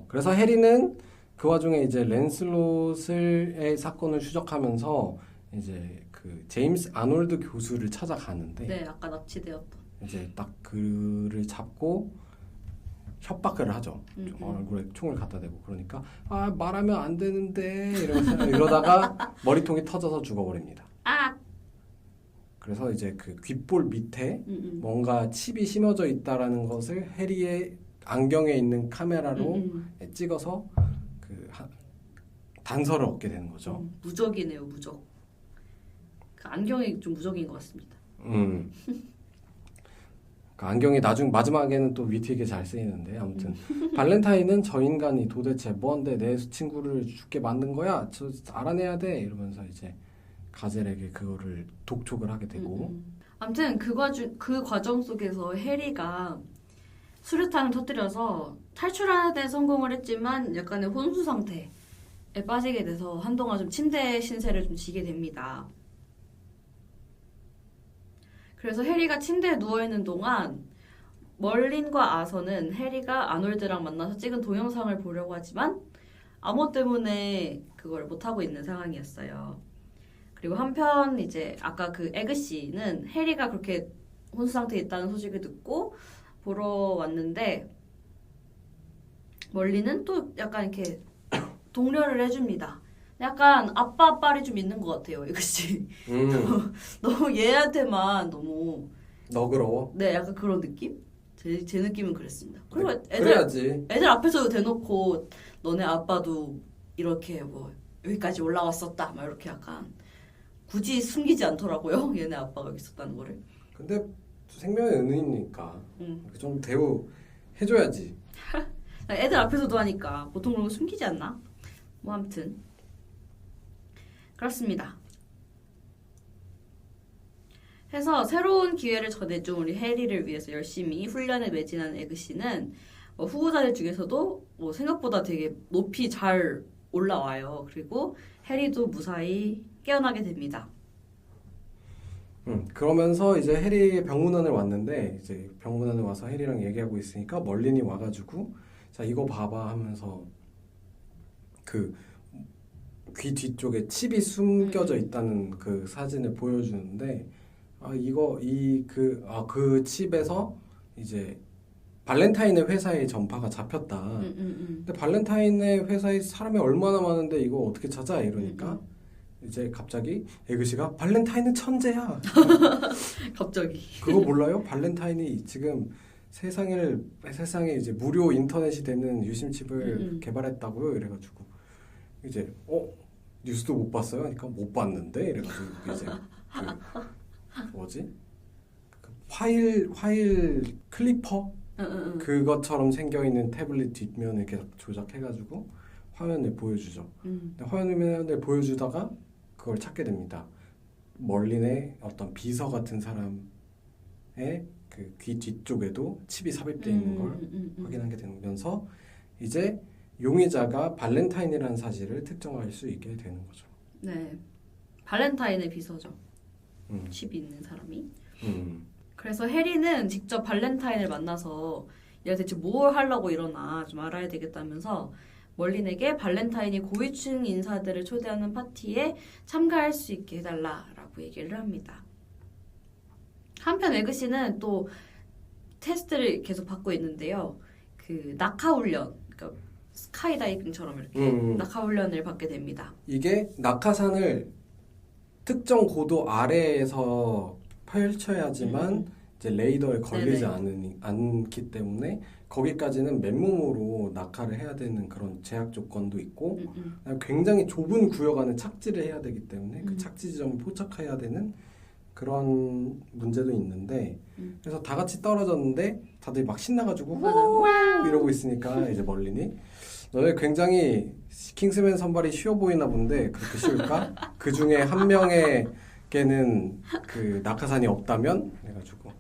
Speaker 1: 그래서 해리는 그 와중에 이제 랜슬롯의 사건을 추적하면서 이제 그 제임스 아놀드 교수를 찾아가는데
Speaker 2: 네, 아까 납치되었던.
Speaker 1: 이제 딱 그를 잡고 협박을 하죠. 얼굴에 총을 갖다 대고 그러니까 말하면 안 되는데 이러다가 머리통이 터져서 죽어버립니다.
Speaker 2: 아.
Speaker 1: 그래서 이제 그 귓볼 밑에 뭔가 칩이 심어져 있다라는 것을 해리의 안경에 있는 카메라로 찍어서 그 단서를 얻게 되는 거죠.
Speaker 2: 무적이네요, 무적. 그 안경이 좀 무적인 것 같습니다.
Speaker 1: 그 안경이 마지막에는 또 위트에게 잘 쓰이는데 아무튼 발렌타인은 저 인간이 도대체 뭔데 내 친구를 죽게 만든 거야? 저 알아내야 돼 이러면서 이제 가젤에게 그거를 독촉을 하게 되고
Speaker 2: 아무튼 그 과정 속에서 해리가 수류탄을 터뜨려서 탈출하는 데 성공을 했지만 약간의 혼수 상태에 빠지게 돼서 한동안 좀 침대 신세를 좀 지게 됩니다. 그래서 해리가 침대에 누워있는 동안 멀린과 아서는 해리가 아놀드랑 만나서 찍은 동영상을 보려고 하지만 암호 때문에 그걸 못하고 있는 상황이었어요. 그리고 한편 이제 아까 그 에그씨는 해리가 그렇게 혼수 상태에 있다는 소식을 듣고 보러 왔는데 멀리는 또 약간 이렇게 독려를 해줍니다. 약간 아빠빨이 좀 있는 것 같아요, 에그씨. 너무 얘한테만 너무
Speaker 1: 너그러워.
Speaker 2: 네, 약간 그런 느낌? 제 느낌은 그랬습니다. 그리고
Speaker 1: 그래야지.
Speaker 2: 애들 앞에서도 대놓고 너네 아빠도 이렇게 뭐 여기까지 올라왔었다, 막 이렇게 약간 굳이 숨기지 않더라고요. 얘네 아빠가 여기 있었다는 거를.
Speaker 1: 근데 생명의 은인이니까 좀 대우 해줘야지.
Speaker 2: 애들 앞에서도 하니까 보통 그런 거 숨기지 않나? 뭐 아무튼 그렇습니다. 해서 새로운 기회를 전해준 우리 해리를 위해서 열심히 훈련에 매진한 에그씨는 후보자들 중에서도 생각보다 되게 높이 잘 올라와요. 그리고 해리도 무사히 깨어나게 됩니다.
Speaker 1: 그러면서 이제 해리 병문안을 왔는데 이제 병문안에 와서 해리랑 얘기하고 있으니까 멀린이 와가지고 자 이거 봐봐 하면서 그 귀 뒤쪽에 칩이 숨겨져 있다는 그 사진을 보여주는데 그 칩에서 이제 발렌타인의 회사의 전파가 잡혔다. 근데 발렌타인의 회사에 사람이 얼마나 많은데 이거 어떻게 찾아? 이러니까 이제 갑자기 에그씨가 발렌타인은 천재야.
Speaker 2: 갑자기.
Speaker 1: 그거 몰라요? 발렌타인이 지금 세상에 이제 무료 인터넷이 되는 유심칩을 개발했다고요. 이래가지고 이제 뉴스도 못 봤어요? 그러니까 못 봤는데 이래가지고 이제 그 파일 클리퍼 그것처럼 생겨 있는 태블릿 뒷면을 계속 조작해가지고 화면을 보여주죠. 근데 화면을 보여주다가 그걸 찾게 됩니다. 멀린의 어떤 비서 같은 사람의 그 귀 뒤쪽에도 칩이 삽입되어 있는 걸 확인하게 되면서 이제 용의자가 발렌타인이라는 사실을 특정할 수 있게 되는 거죠.
Speaker 2: 네, 발렌타인의 비서죠. 칩이 있는 사람이. 그래서 해리는 직접 발렌타인을 만나서 얘가 대체 뭘 하려고 이러나 좀 알아야 되겠다면서 멀린에게 발렌타인이 고위층 인사들을 초대하는 파티에 참가할 수 있게 해달라라고 얘기를 합니다. 한편 에그씨는 또 테스트를 계속 받고 있는데요. 그 낙하 훈련, 그러니까 스카이다이빙처럼 이렇게 낙하 훈련을 받게 됩니다.
Speaker 1: 이게 낙하산을 특정 고도 아래에서 펼쳐야지만 이제 레이더에 걸리지 않기 때문에 거기까지는 맨몸으로 낙하를 해야 되는 그런 제약 조건도 있고 굉장히 좁은 구역 안에 착지를 해야 되기 때문에 그 착지 지점을 포착해야 되는 그런 문제도 있는데 그래서 다 같이 떨어졌는데 다들 막 신나가지고 후 이러고 있으니까 이제 멀린이 너네 굉장히 킹스맨 선발이 쉬워 보이나 본데 그렇게 쉬울까? 그 중에 한 명에게는 그 낙하산이 없다면? 해가지고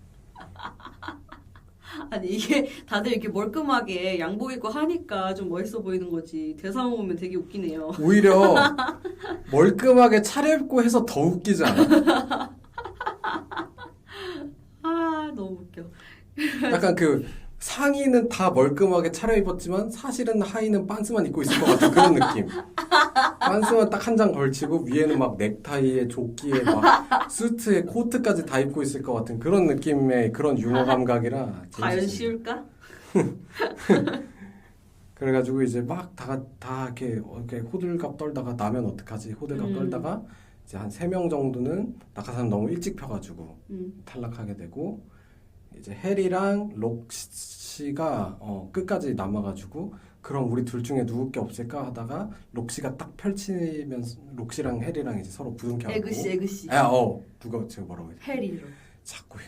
Speaker 2: 아니 이게 다들 이렇게 멀끔하게 양복 입고 하니까 좀 멋있어 보이는 거지. 대사 보면 되게 웃기네요.
Speaker 1: 오히려 멀끔하게 차려입고 해서 더 웃기지 않아?
Speaker 2: 아 너무 웃겨.
Speaker 1: 약간 그 상의는 다 멀끔하게 차려입었지만 사실은 하의는 빤스만 입고 있을 것 같은 그런 느낌. 빤스만 딱 한 장 걸치고 위에는 막 넥타이에 조끼에 막 수트에 코트까지 다 입고 있을 것 같은 그런 느낌의 그런 유머 감각이라
Speaker 2: 과연
Speaker 1: 재밌었습니다.
Speaker 2: 쉬울까?
Speaker 1: 그래가지고 이제 막 다 이렇게 호들갑 떨다가 나면 어떡하지? 호들갑 떨다가 이제 한 3명 정도는 낙하산 너무 일찍 펴가지고 탈락하게 되고 이제 해리랑 록시가 끝까지 남아가지고 그럼 우리 둘 중에 누구 게 없을까 하다가 록시가 딱 펼치면서 록시랑 해리랑 이제 서로 부둥켜하고
Speaker 2: 에그씨.
Speaker 1: 누가 제가 뭐라고 했지?
Speaker 2: 해리로.
Speaker 1: 자꾸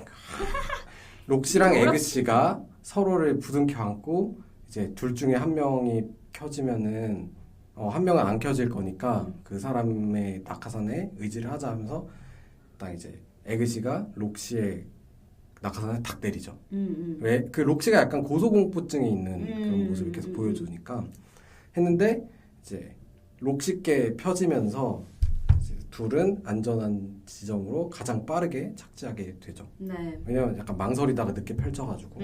Speaker 1: 록시랑 에그씨가 서로를 부둥켜 안고 이제 둘 중에 한 명이 켜지면은 한 명은 안 켜질 거니까 그 사람의 낙하산에 의지를 하자 하면서 딱 이제 에그씨가 록시의 낙하산에 탁 내리죠. 왜? 그 록시가 약간 고소공포증이 있는 그런 모습을 계속 보여주니까 했는데 이제 록시께 펴지면서 이제 둘은 안전한 지점으로 가장 빠르게 착지하게 되죠.
Speaker 2: 네.
Speaker 1: 왜냐면 약간 망설이다가 늦게 펼쳐가지고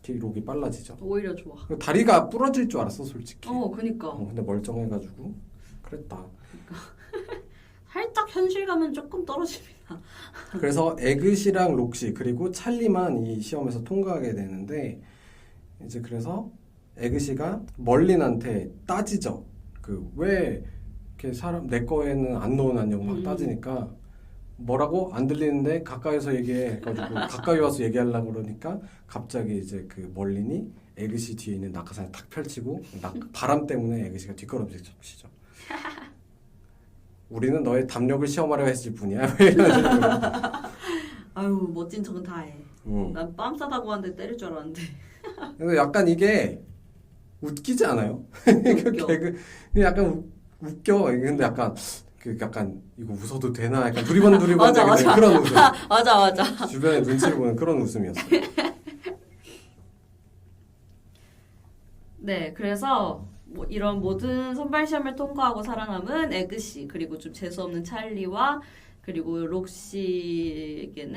Speaker 1: 기록이 빨라지죠.
Speaker 2: 오히려 좋아.
Speaker 1: 다리가 부러질 줄 알았어 솔직히.
Speaker 2: 그니까.
Speaker 1: 근데 멀쩡해가지고 그랬다.
Speaker 2: 살짝 현실감은 조금 떨어집니다.
Speaker 1: 그래서 에그시랑 록시 그리고 찰리만 이 시험에서 통과하게 되는데 이제 그래서 에그시가 멀린한테 따지죠. 그 왜 이렇게 사람 내 거에는 안 넣어놨냐고 막 따지니까 뭐라고 안 들리는데 가까이서 얘기해가지고 가까이 와서 얘기하려고 그러니까 갑자기 이제 그 멀린이 에그시 뒤에 있는 낙하산을 탁 펼치고 바람 때문에 에그시가 뒷걸음질 치죠. 우리는 너의 담력을 시험하려 했을 뿐이야.
Speaker 2: 아유 멋진 척은 다 해. 난 빰 싸다고 하는데 때릴 줄 알았는데.
Speaker 1: 그래서 약간 이게 웃기지 않아요?
Speaker 2: 웃겨.
Speaker 1: 개그 약간 웃겨. 근데 약간 약간 이거 웃어도 되나? 약간 두리번
Speaker 2: 맞아.
Speaker 1: 그런 웃음.
Speaker 2: 맞아.
Speaker 1: 주변에 눈치를 보는 그런 웃음이었어요.
Speaker 2: 네, 그래서 뭐 이런 모든 선발 시험을 통과하고 살아남은 에그씨 그리고 좀 재수 없는 찰리와 그리고 록시에게는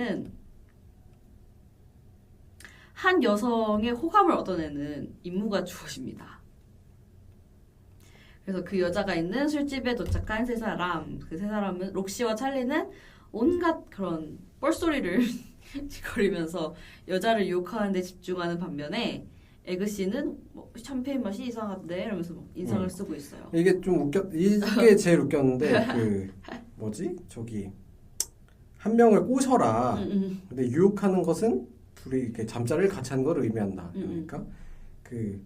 Speaker 2: 한 여성의 호감을 얻어내는 임무가 주어집니다. 그래서 그 여자가 있는 술집에 도착한 세 사람, 그 세 사람은 록시와 찰리는 온갖 그런 뻘소리를 거리면서 여자를 유혹하는 데 집중하는 반면에 에그씨는 뭐 샴페인 맛이 이상한데 이러면서 막 인상을 쓰고 있어요.
Speaker 1: 이게 좀 이게 제일 웃겼는데 그 뭐지? 저기 한 명을 꼬셔라. 근데 유혹하는 것은 둘이 이렇게 잠자리를 같이 하는 걸 의미한다. 그러니까 그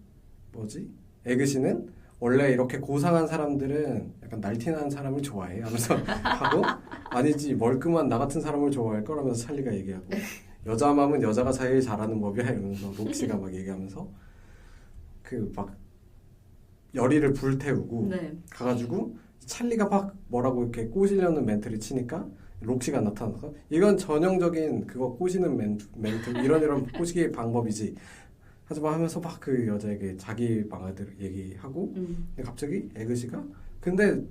Speaker 1: 뭐지? 에그씨는 원래 이렇게 고상한 사람들은 약간 날티나는 사람을 좋아해 하면서 하고 아니지 멀끔한 나 같은 사람을 좋아할 거라면서 찰리가 얘기하고 여자 마음은 여자가 제일 잘하는 법이야 이러면서 록시가 막 얘기하면서 그 막 열의를 불태우고 가가지고 찰리가 막 뭐라고 이렇게 꼬시려는 멘트를 치니까 록시가 나타나서 이건 전형적인 그거 꼬시는 멘트 이런 꼬시기 방법이지 하지만 하면서 막 그 여자에게 자기 방아들 얘기하고 근데 갑자기 에그시가 근데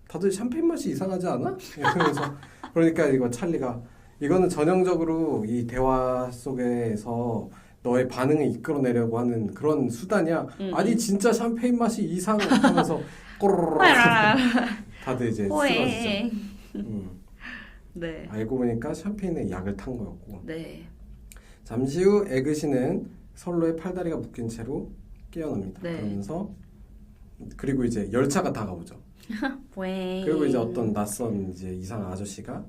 Speaker 1: 다들 샴페인 맛이 이상하지 않아? 이러면서 그러니까 이거 찰리가 이거는 전형적으로 이 대화 속에서 너의 반응을 이끌어내려고 하는 그런 수단이야. 아니 진짜 샴페인 맛이 이상하면서 꼬르르르 다들 이제 쓰러지죠.
Speaker 2: 네.
Speaker 1: 알고 보니까 샴페인에 약을 탄 거였고.
Speaker 2: 네.
Speaker 1: 잠시 후 에그시는 선로에 팔다리가 묶인 채로 깨어납니다. 그러면서 그리고 이제 열차가 다가오죠. 그리고 이제 어떤 낯선 이제 이상한 아저씨가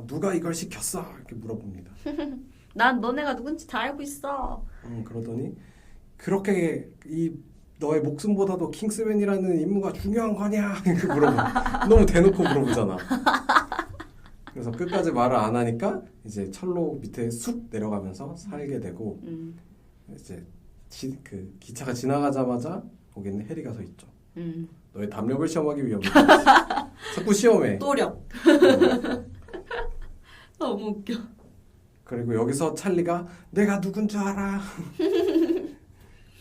Speaker 1: 누가 이걸 시켰어? 이렇게 물어봅니다.
Speaker 2: 난 너네가 누군지 다 알고 있어.
Speaker 1: 그러더니 그렇게 이 너의 목숨보다도 킹스맨이라는 임무가 중요한 거냐? 이렇게 물어봐. 너무 대놓고 물어보잖아. 그래서 끝까지 말을 안 하니까 이제 철로 밑에 쑥 내려가면서 살게 되고 이제 그 기차가 지나가자마자 거기는 해리가 서 있죠. 너의 담력을 시험하기 위함이다. 자꾸 시험해.
Speaker 2: 또력. 너무 웃겨.
Speaker 1: 그리고 여기서 찰리가 내가 누군 줄 알아.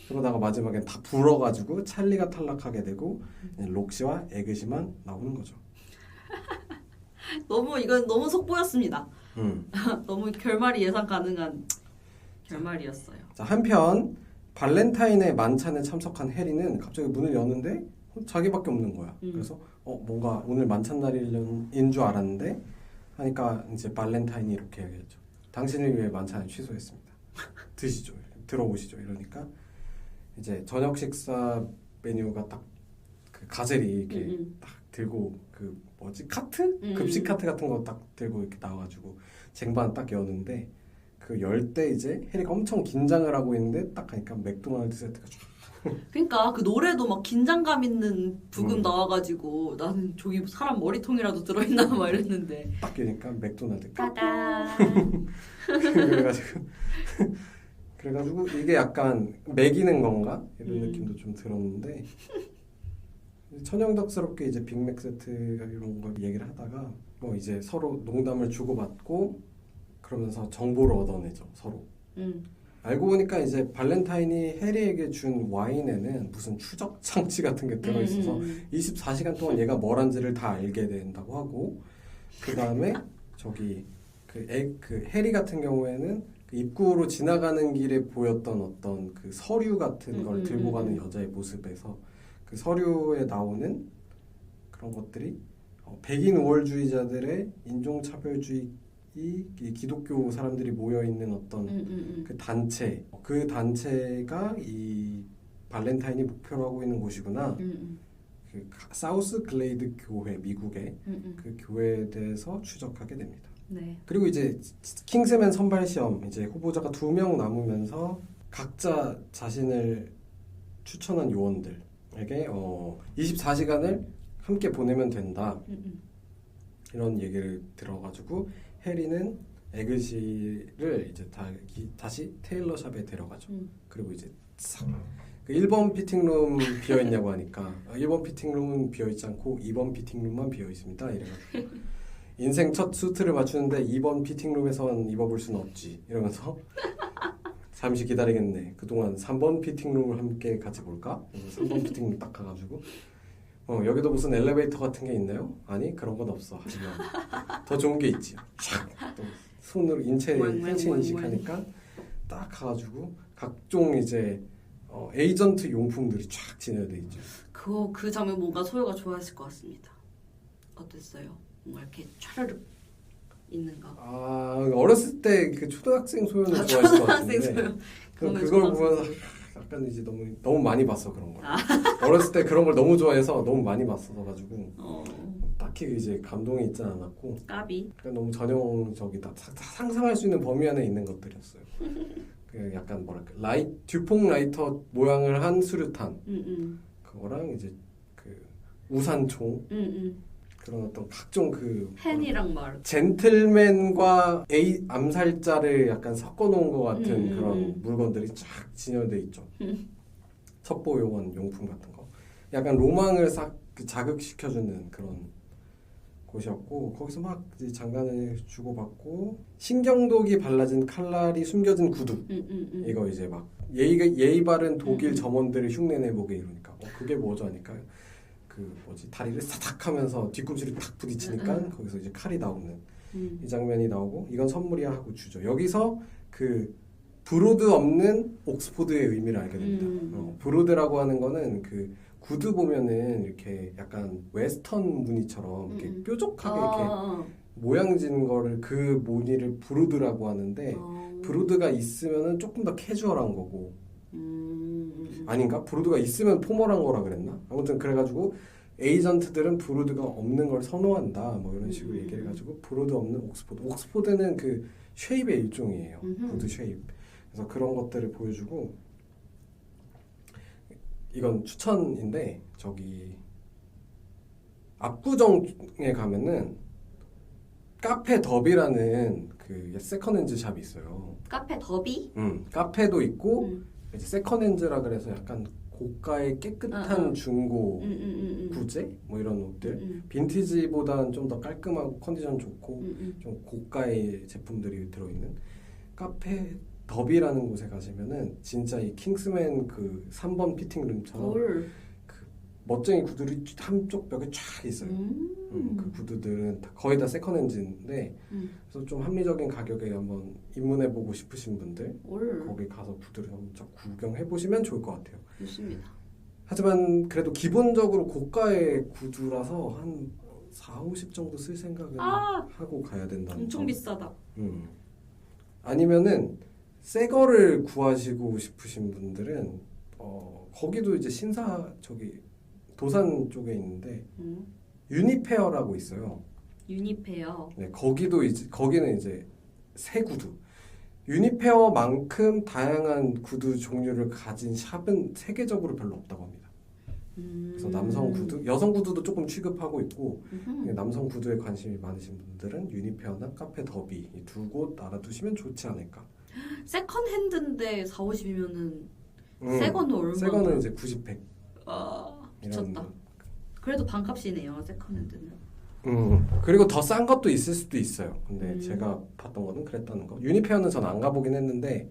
Speaker 1: 그러다가 마지막엔 다 불어가지고 찰리가 탈락하게 되고 록시와 에그시만 나오는 거죠.
Speaker 2: 이건 너무 속보였습니다.
Speaker 1: 음.
Speaker 2: 너무 결말이 예상 가능한 결말이었어요.
Speaker 1: 자, 한편 발렌타인의 만찬에 참석한 해리는 갑자기 문을 여는데 자기밖에 없는 거야. 그래서 뭔가 오늘 만찬 날인 줄 알았는데 하니까 이제 발렌타인이 이렇게 얘기했죠. 당신을 위해 만찬을 취소했습니다. 드시죠. 들어오시죠. 이러니까 이제 저녁 식사 메뉴가 딱 그 가젤이 이렇게 딱 들고 그 뭐지 카트? 급식 카트 같은 거 딱 들고 이렇게 나와가지고 쟁반 딱 여는데 그 열 때 이제 해리가 엄청 긴장을 하고 있는데 딱 가니까 맥도날드 세트가 쫙
Speaker 2: 그러니까 그 노래도 막 긴장감 있는 부금 나와가지고 나는 저기 사람 머리통이라도 들어있나 막 이랬는데
Speaker 1: 딱 여니까 맥도날드
Speaker 2: 따단.
Speaker 1: 그래가지고 이게 약간 매기는 건가 이런 느낌도 좀 들었는데 천연덕스럽게 이제 빅맥 세트가 이런 걸 얘기를 하다가 뭐 이제 서로 농담을 주고받고 그러면서 정보를 얻어내죠 서로. 알고 보니까 이제 발렌타인이 해리에게 준 와인에는 무슨 추적 장치 같은 게 들어있어서 24시간 동안 얘가 뭘 한지를 다 알게 된다고 하고 그 다음에 저기 그 해리 같은 경우에는 그 입구로 지나가는 길에 보였던 어떤 그 서류 같은 걸 들고 가는 여자의 모습에서 그 서류에 나오는 그런 것들이 백인 우월주의자들의 인종차별주의 이 기독교 사람들이 모여 있는 어떤 그 단체, 그 단체가 이 발렌타인이 목표로 하고 있는 곳이구나. 그 사우스 글레이드 교회, 미국의 그 교회에 대해서 추적하게 됩니다.
Speaker 2: 네.
Speaker 1: 그리고 이제 킹스맨 선발 시험 이제 후보자가 2명 남으면서 각자 자신을 추천한 요원들에게 24시간을 함께 보내면 된다. 이런 얘기를 들어가지고 해리는 에그시를 이제 다시 테일러 샵에 데려가죠. 그리고 이제 그 1번 피팅룸 비어 있냐고 하니까 1번 피팅룸은 비어 있지 않고 2번 피팅룸만 비어 있습니다. 이래가지고 인생 첫 수트를 맞추는데 2번 피팅룸에선 입어볼 수는 없지. 이러면서 잠시 기다리겠네. 그동안 3번 피팅룸을 함께 같이 볼까? 그래서 3번 피팅룸 딱 가가지고 여기도 무슨 엘리베이터 같은 게 있나요? 아니 그런 건 없어. 하지만 더 좋은 게 있지. 또 손으로 인체 인식하니까 딱 가가지고 각종 이제 에이전트 용품들이 쫙 진열돼 있죠.
Speaker 2: 그 장면 뭔가 소유가 좋아했을 것 같습니다. 어땠어요? 뭔가 이렇게 차르륵 있는 거.
Speaker 1: 어렸을 때 그 초등학생 소연을 좋아했을 것 같은데 그걸 보면서 약간 이제 너무 많이 봤어 그런 걸. 어렸을 때 그런 걸 너무 좋아해서 너무 많이 봤어 가지고 딱히 이제 감동이 있지 않았고
Speaker 2: 까비.
Speaker 1: 너무 전형적이다. 상상할 수 있는 범위 안에 있는 것들이었어요. 그 약간 뭐랄까 듀퐁 라이터 모양을 한 수류탄 그거랑 이제 그 우산총 그런 어떤 각종 그
Speaker 2: 펜이랑 말
Speaker 1: 젠틀맨과 암살자를 약간 섞어놓은 것 같은 그런 물건들이 쫙 진열돼 있죠. 첩보 요원 용품 같은 거. 약간 로망을 싹 자극시켜주는 그런 곳이었고 거기서 막 이제 장난을 주고받고 신경독이 발라진 칼날이 숨겨진 구두 이거 이제 막 예의 바른 독일 점원들을 흉내내보게 이러니까 그게 뭐죠 하니까 그 뭐지 다리를 사닥하면서 뒤꿈치를 탁 부딪히니까 거기서 이제 칼이 나오는 이 장면이 나오고 이건 선물이야 하고 주죠. 여기서 그 브로드 없는 옥스포드의 의미를 알게 됩니다. 브로드라고 하는 거는 그 구두 보면은 이렇게 약간 웨스턴 무늬처럼 이렇게 뾰족하게 이렇게 모양진 거를 그 무늬를 브로드라고 하는데 브로드가 있으면은 조금 더 캐주얼한 거고 아닌가? 브로드가 있으면 포멀한 거라 그랬나? 아무튼 그래가지고 에이전트들은 브로드가 없는 걸 선호한다 뭐 이런 식으로 얘기를 해가지고 브로드 없는 옥스포드는 그 쉐입의 일종이에요. 구두 쉐입. 그래서 그런 것들을 보여주고 이건 추천인데 저기 압구정에 가면은 카페 더비라는 그 세컨핸즈 샵이 있어요.
Speaker 2: 카페 더비?
Speaker 1: 카페도 있고 이제 세컨핸즈라 그래서 약간 고가의 깨끗한 중고 구제 뭐 이런 옷들 빈티지보다는 좀 더 깔끔하고 컨디션 좋고 좀 고가의 제품들이 들어있는 카페 더비라는 곳에 가시면은 진짜 이 킹스맨 그 3번 피팅룸처럼
Speaker 2: 헐.
Speaker 1: 멋쟁이 구두들이 한쪽 벽에 쫙 있어요. 그 구두들은 거의 다 세컨핸즈인데 그래서 좀 합리적인 가격에 한번 입문해보고 싶으신 분들
Speaker 2: 헐.
Speaker 1: 거기 가서 구두를 한번 쫙 구경해보시면 좋을 것 같아요.
Speaker 2: 좋습니다.
Speaker 1: 하지만 그래도 기본적으로 고가의 구두라서 한 4, 50 정도 쓸 생각을 하고 가야 된다는
Speaker 2: 엄청
Speaker 1: 점.
Speaker 2: 비싸다.
Speaker 1: 아니면은 새 거를 구하시고 싶으신 분들은 거기도 이제 도산 쪽에 있는데 유니페어라고 있어요.
Speaker 2: 유니페어.
Speaker 1: 네, 거기는 이제 새 구두. 유니페어만큼 다양한 구두 종류를 가진 샵은 세계적으로 별로 없다고 합니다. 그래서 남성 구두, 여성 구두도 조금 취급하고 있고 남성 구두에 관심이 많으신 분들은 유니페어나 카페 더비 이 두 곳 알아두시면 좋지 않을까.
Speaker 2: 세컨 핸드인데 4, 50이면은 새 거는 얼마나?
Speaker 1: 새 거는 이제 90, 100.
Speaker 2: 미쳤다. 그래도 반값이네요. 세컨 핸드는.
Speaker 1: 그리고 더 싼 것도 있을 수도 있어요. 근데 제가 봤던 거는 그랬다는 거. 유니페어는 전 안 가보긴 했는데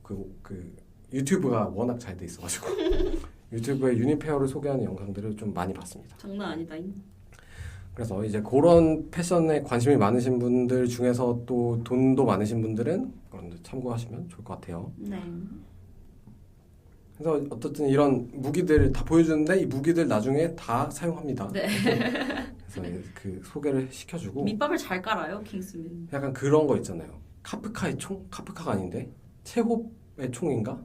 Speaker 1: 그 유튜브가 워낙 잘 돼 있어가지고 유튜브에 유니페어를 소개하는 영상들을 좀 많이 봤습니다.
Speaker 2: 장난 아니다잉.
Speaker 1: 그래서 이제 그런 패션에 관심이 많으신 분들 중에서 또 돈도 많으신 분들은 그런 참고하시면 좋을 것 같아요.
Speaker 2: 네.
Speaker 1: 그래서 어쨌든 이런 무기들을 다 보여주는데 이 무기들 나중에 다 사용합니다.
Speaker 2: 네.
Speaker 1: 그래서 그 소개를 시켜주고
Speaker 2: 밑밥을 잘 깔아요, 킹스맨.
Speaker 1: 약간 그런 거 있잖아요. 카프카의 총? 카프카가 아닌데? 체홉의 총인가?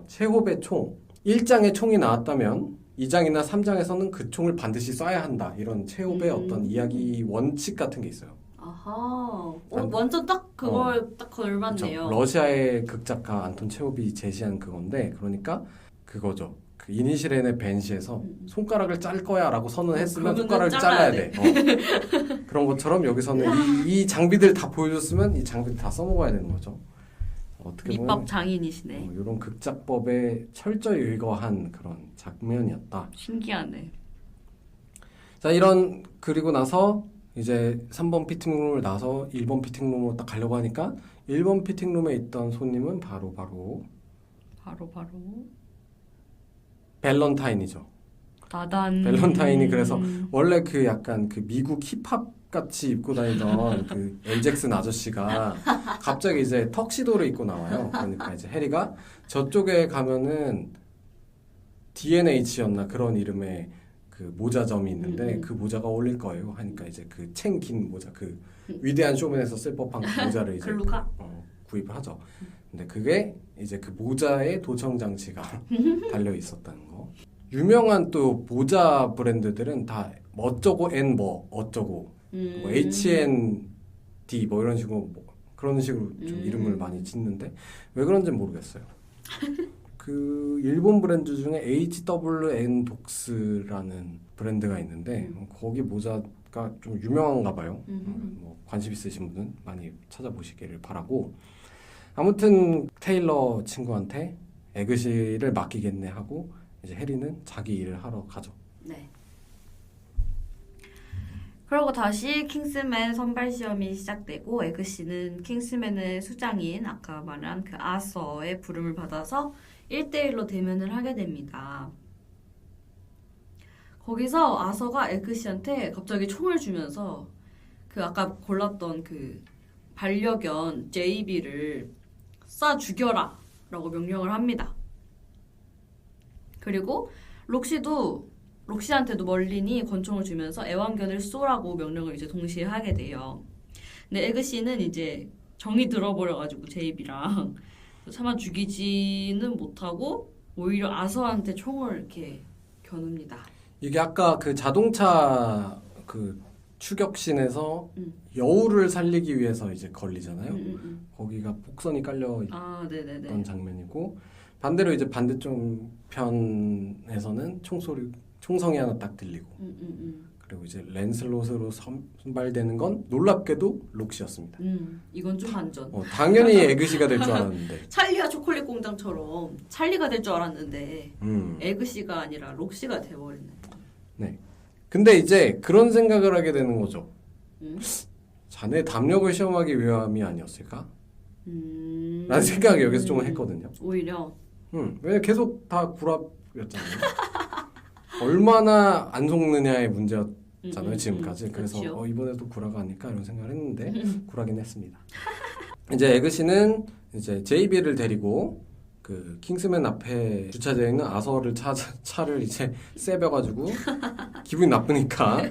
Speaker 1: 체홉의 총. 1장의 총이 나왔다면 2장이나 3장에서는 그 총을 반드시 쏴야 한다. 이런 체홉의 어떤 이야기 원칙 같은 게 있어요.
Speaker 2: 아하. 완전 딱 그걸 딱 걸맞네요.
Speaker 1: 그렇죠. 러시아의 극작가 안톤 체홉이 제시한 그건데 그러니까 그거죠. 그 이니시렌의 벤시에서 손가락을 짤 거야라고 선언했으면 손가락을 잘라야 돼. 그런 것처럼 여기서는 이 장비들 다 보여줬으면 이 장비들 다 써먹어야 되는 거죠. 어떻게 보면
Speaker 2: 밑밥 장인이시네.
Speaker 1: 이런 극작법에 철저히 의거한 그런 장면이었다.
Speaker 2: 신기하네.
Speaker 1: 자, 그리고 나서 이제 3번 피팅룸을 나서 1번 피팅룸으로 딱 가려고 하니까 1번 피팅룸에 있던 손님은 바로 밸런타인이죠.
Speaker 2: 다단.
Speaker 1: 밸런타인이 그래서 원래 그 약간 그 미국 힙합 같이 입고 다니던 그 엘 잭슨 아저씨가 갑자기 이제 턱시도를 입고 나와요. 그러니까 이제 해리가 저쪽에 가면은 D&H였나 그런 이름의 그 모자점이 있는데 그 모자가 어울릴 거예요. 하니까 이제 그 챙 긴 모자, 그 위대한 쇼맨에서 쓸 법한 그 모자를 이제 구입을 하죠. 근데 그게 이제 그 모자에 도청 장치가 달려 있었다는 거. 유명한 또 모자 브랜드들은 다 어쩌고 N 어쩌고 뭐 HND 뭐 이런 식으로 그런 식으로 좀 이름을 많이 짓는데 왜 그런지는 모르겠어요. 그 일본 브랜드 중에 HWN 독스라는 브랜드가 있는데 거기 모자가 좀 유명한가 봐요. 뭐 관심 있으신 분은 많이 찾아보시기를 바라고. 아무튼 테일러 친구한테 에그시를 맡기겠네 하고 이제 해리는 자기 일을 하러 가죠.
Speaker 2: 네. 그러고 다시 킹스맨 선발 시험이 시작되고 에그씨는 킹스맨의 수장인 아까 말한 그 아서의 부름을 받아서 1대1로 대면을 하게 됩니다. 거기서 아서가 에그씨한테 갑자기 총을 주면서 그 아까 골랐던 그 반려견 JB를 쏴 죽여라 라고 명령을 합니다. 그리고 록시한테도 멀린이 권총을 주면서 애완견을 쏘라고 명령을 이제 동시에 하게 돼요. 근데 에그씨는 이제 정이 들어버려가지고 JB랑 차마 죽이지는 못하고 오히려 아서한테 총을 이렇게 겨눕니다.
Speaker 1: 이게 아까 그 자동차 그 추격신에서 여우를 살리기 위해서 이제 걸리잖아요. 거기가 폭선이 깔려 있던 장면이고 반대로 이제 반대쪽 편에서는 총성이 하나 딱 들리고 그리고 이제 랜슬롯으로 선발되는 건 놀랍게도 록시였습니다.
Speaker 2: 이건 좀 반전.
Speaker 1: 당연히 에그시가 될 줄 알았는데
Speaker 2: 찰리와 초콜릿 공장처럼 찰리가 될 줄 알았는데 에그시가 아니라 록시가 돼버리네.
Speaker 1: 네. 근데 이제 그런 생각을 하게 되는 거죠. 자네 담력을 시험하기 위함이 아니었을까? 라는 생각이 여기서 좀 했거든요.
Speaker 2: 오히려
Speaker 1: 왜냐면 계속 다 구랍이었잖아요. 얼마나 안 속느냐의 문제였잖아요, 지금까지. 그래서
Speaker 2: 그렇죠.
Speaker 1: 이번에도 구라가 아닐까 이런 생각을 했는데 구라긴 했습니다. 이제 에그시는 이제 JB를 데리고 그 킹스맨 앞에 주차되어 있는 아서를 차를 이제 세벼가지고 기분이 나쁘니까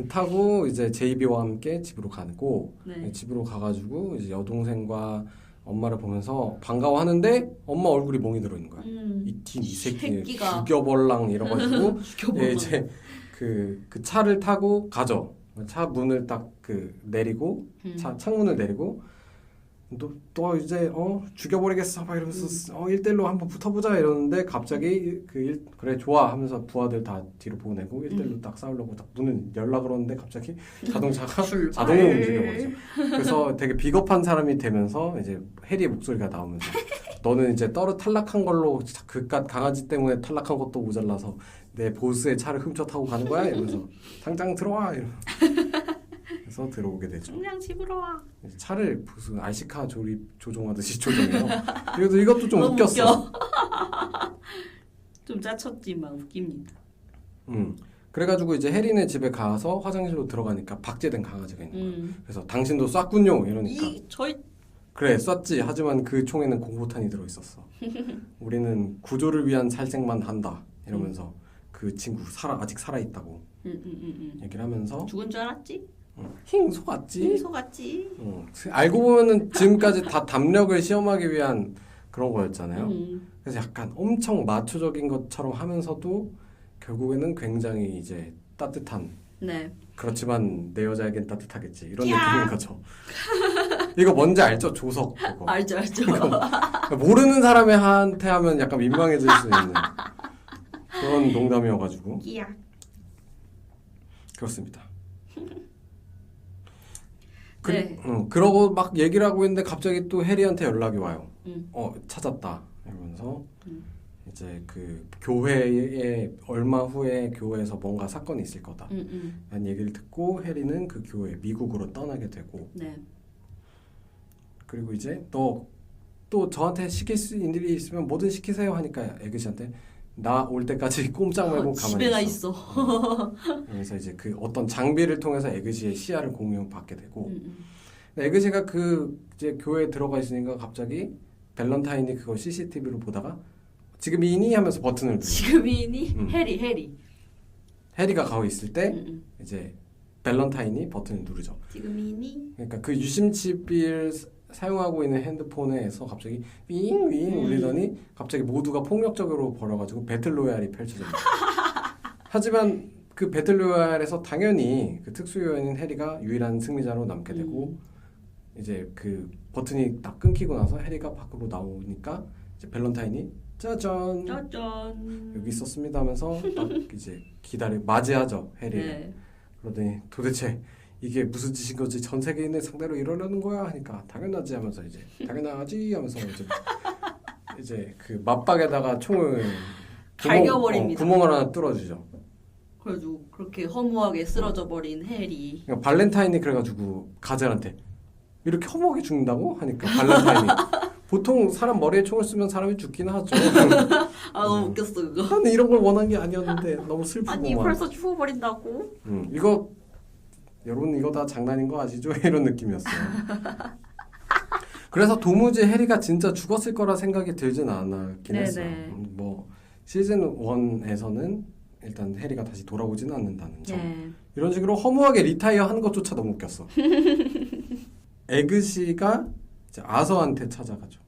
Speaker 1: 타고 이제 JB와 함께 집으로 가고
Speaker 2: 네.
Speaker 1: 집으로 가가지고 이제 여동생과 엄마를 보면서 반가워하는데 엄마 얼굴이 멍이 들어 있는 거야. 이 새끼
Speaker 2: 새끼가.
Speaker 1: 죽여벌랑 이래가지고
Speaker 2: 죽여버려.
Speaker 1: 이제 그 차를 타고 가죠. 차 문을 딱 내리고 차 창문을 내리고 너 이제 죽여버리겠어 막 이러면서 1대1로 한번 붙어보자 이러는데 갑자기 그래 좋아 하면서 부하들 다 뒤로 보내고 1대1로 딱 싸우려고 딱 문을 열라 그러는데 갑자기 자동차가 자동으로 움직여버리죠. 그래서 되게 비겁한 사람이 되면서 이제 해리의 목소리가 나오면서 너는 이제 탈락한 걸로 그깟 강아지 때문에 탈락한 것도 모자라서 내 보스의 차를 훔쳐 타고 가는 거야 이러면서 당장 들어와 이러면서 그래서 들어오게 되죠.
Speaker 2: 그냥 집으로 와.
Speaker 1: 차를 무슨 RC카 조종하듯이 조종해요. 그래도 이것도 좀 웃겼어.
Speaker 2: 웃겨. 좀 짜쳤지만 웃깁니다.
Speaker 1: 그래가지고 이제 해리네 집에 가서 화장실로 들어가니까 박제된 강아지가 있는 거예요. 그래서 당신도 쐈군요 이러니까 그래 쐈지. 하지만 그 총에는 공포탄이 들어있었어. 우리는 구조를 위한 살생만 한다 이러면서 그 친구 아직 살아있다고 얘기를 하면서
Speaker 2: 죽은 줄 알았지?
Speaker 1: 힝 속았지.
Speaker 2: 속았지.
Speaker 1: 알고 보면은 지금까지 다 담력을 시험하기 위한 그런 거였잖아요. 그래서 약간 엄청 마초적인 것처럼 하면서도 결국에는 굉장히 이제 따뜻한.
Speaker 2: 네.
Speaker 1: 그렇지만 내 여자에겐 따뜻하겠지 이런 느낌인 거죠. 이거 뭔지 알죠? 조석 그거.
Speaker 2: 알죠.
Speaker 1: 모르는 사람한테 하면 약간 민망해질 수 있는 그런 농담이어가지고. 그렇습니다.
Speaker 2: 네.
Speaker 1: 그러고 막 얘기를 하고 있는데 갑자기 또 해리한테 연락이 와요. 찾았다 이러면서 이제 그 교회에 얼마 후에 교회에서 뭔가 사건이 있을 거다 라는 얘기를 듣고 해리는 그 교회 미국으로 떠나게 되고
Speaker 2: 네.
Speaker 1: 그리고 이제 너 또 저한테 시킬 수 있는 일이 있으면 뭐든 시키세요 하니까 에그시한테 나 올 때까지 꼼짝 말고 가만히
Speaker 2: 집에나
Speaker 1: 있어. 그래서 이제 그 어떤 장비를 통해서 에그시의 시야를 공유받게 되고 에그시가 그 이제 교회에 들어가 있으니까 갑자기 밸런타인이 그거 CCTV로 보다가 지금이니 하면서 버튼을 눌러.
Speaker 2: 지금이니? 해리.
Speaker 1: 해리가 가고 있을 때 이제 밸런타인이 버튼을 누르죠.
Speaker 2: 지금이니?
Speaker 1: 그러니까 그 유심칩을 사용하고 있는 핸드폰에서 갑자기 윙 울리더니 갑자기 모두가 폭력적으로 벌어가지고 배틀로얄이 펼쳐집니다. 하지만 그 배틀로얄에서 당연히 그 특수요원인 해리가 유일한 승리자로 남게 되고 이제 그 버튼이 딱 끊기고 나서 해리가 밖으로 나오니까 이제 밸런타인이 짜잔 여기 있었습니다 하면서 딱 이제 맞이하죠 해리를.
Speaker 2: 네.
Speaker 1: 그러더니 도대체 이게 무슨 짓인 거지? 전 세계인을 상대로 이러려는 거야? 하니까 당연하지 하면서 이제 당연하지 하면서 이제 그 맞박에다가 총을
Speaker 2: 갈겨버립니다.
Speaker 1: 구멍을 하나 뚫어주죠.
Speaker 2: 그래가지고 그렇게 허무하게 쓰러져 버린 해리.
Speaker 1: 그러니까 발렌타인이 그래가지고 가젤한테 이렇게 허무하게 죽는다고? 하니까 발렌타인이 보통 사람 머리에 총을 쓰면 사람이 죽긴 하죠.
Speaker 2: 너무 웃겼어 그거.
Speaker 1: 나는 이런 걸 원한 게 아니었는데 너무 슬프고
Speaker 2: 아니 벌써 죽어버린다고?
Speaker 1: 이거 여러분 이거 다 장난인 거 아시죠? 이런 느낌이었어요. 그래서 도무지 해리가 진짜 죽었을 거라 생각이 들진 않았긴 했어요. 뭐 시즌 1에서는 일단 해리가 다시 돌아오지는 않는다는 점. 이런 식으로 허무하게 리타이어 하는 것조차 너무 웃겼어. 에그시가 이제 아서한테 찾아가죠.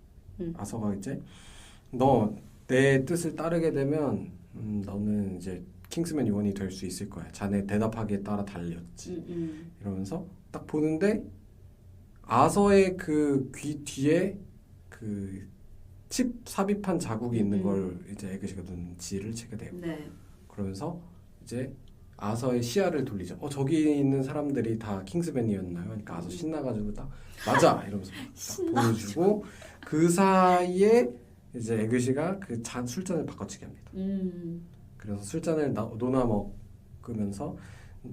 Speaker 1: 아서가 이제 너 내 뜻을 따르게 되면 너는 이제 킹스맨 요원이 될 수 있을 거야. 자네 대답하기에 따라 달렸지. 이러면서 딱 보는데 아서의 그 귀 뒤에 그 칩 삽입한 자국이 있는 걸 이제 에그시가 눈치를 채게 돼요. 그러면서 이제 아서의 시야를 돌리죠. 저기 있는 사람들이 다 킹스맨이었나요? 그러니까 아서 신나가지고 딱 맞아 이러면서 딱 보여주고 그 사이에 이제 에그시가 그 술잔을 바꿔치기 합니다. 그래서 술잔을 놓아 먹으면서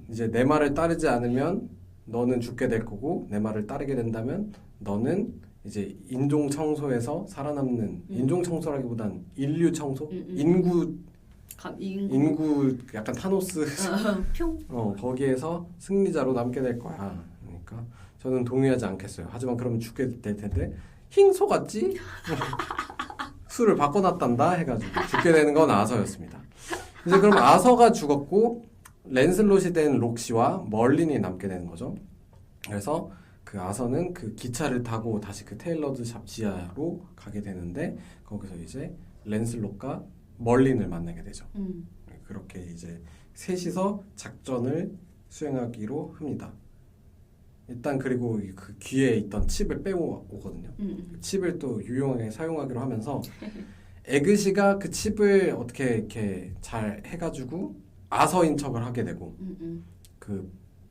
Speaker 1: 이제 내 말을 따르지 않으면 너는 죽게 될 거고 내 말을 따르게 된다면 너는 이제 인종 청소에서 살아남는 인종 청소라기보단 인류 청소, 인구 약간 타노스
Speaker 2: 평.
Speaker 1: 거기에서 승리자로 남게 될 거야. 그러니까 저는 동의하지 않겠어요. 하지만 그러면 죽게 될 텐데 힝 속았지? 수를 바꿔놨단다 해가지고 죽게 되는 건 아서였습니다. 이제 그럼 아서가 죽었고 랜슬롯이 된 록시와 멀린이 남게 되는 거죠. 그래서 그 아서는 그 기차를 타고 다시 그 테일러드 샵 지하로 가게 되는데 거기서 이제 랜슬롯과 멀린을 만나게 되죠. 그렇게 이제 셋이서 작전을 수행하기로 합니다. 일단 그리고 그 귀에 있던 칩을 빼오거든요. 그 칩을 또 유용하게 사용하기로 하면서 에그시가 그 칩을 어떻게 이렇게 잘 해가지고 아서인 척을 하게 되고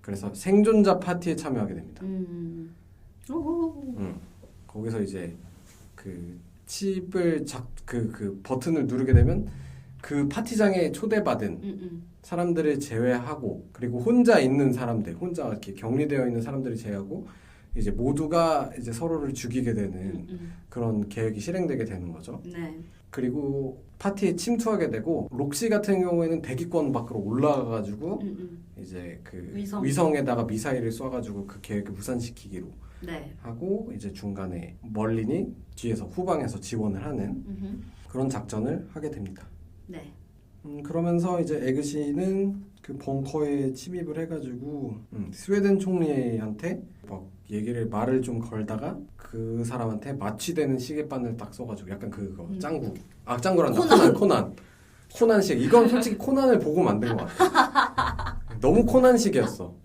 Speaker 1: 그래서 생존자 파티에 참여하게 됩니다. 거기서 이제 그 칩을 그 버튼을 누르게 되면 그 파티장에 초대받은 사람들을 제외하고 그리고 혼자 있는 사람들, 혼자 이렇게 격리되어 있는 사람들을 제외하고 이제 모두가 이제 서로를 죽이게 되는 그런 계획이 실행되게 되는 거죠.
Speaker 2: 네.
Speaker 1: 그리고 파티에 침투하게 되고 록시 같은 경우에는 대기권 밖으로 올라가가지고 이제 그 위성에다가 미사일을 쏴가지고 그 계획을 무산시키기로
Speaker 2: 네.
Speaker 1: 하고 이제 중간에 멀린이 뒤에서 후방에서 지원을 하는 그런 작전을 하게 됩니다.
Speaker 2: 네.
Speaker 1: 그러면서 이제 에그시는 그 벙커에 침입을 해가지고 스웨덴 총리한테 막 말을 좀 걸다가 그 사람한테 마취되는 시계바늘 딱 써가지고 약간 그거 짱구란다. 코난식. 이건 솔직히 코난을 보고 만든 것 같아. 너무 코난식이었어.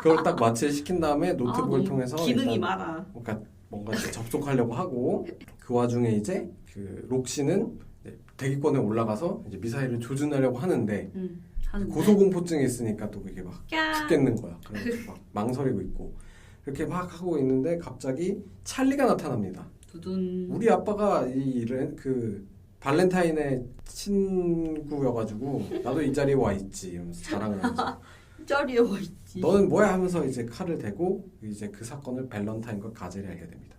Speaker 1: 그걸 딱 마취를 시킨 다음에 노트북을 통해서
Speaker 2: 기능이 많아.
Speaker 1: 뭔가 접속하려고 하고 그 와중에 이제 그 록시는 대기권에 올라가서 이제 미사일을 조준하려고 하는데 고소공포증이 있으니까 또 그게 막 죽겠는 거야. 그래서 막 망설이고 있고 이렇게 막 하고 있는데 갑자기 찰리가 나타납니다.
Speaker 2: 두둔.
Speaker 1: 우리 아빠가 그 발렌타인의 친구여가지고 나도 이 자리에 와 있지 이러면서 자랑을 하면서
Speaker 2: 이 자리에 와 있지.
Speaker 1: 너는 뭐야 하면서 이제 칼을 대고 이제 그 사건을 발렌타인과 가젤이 알게 됩니다.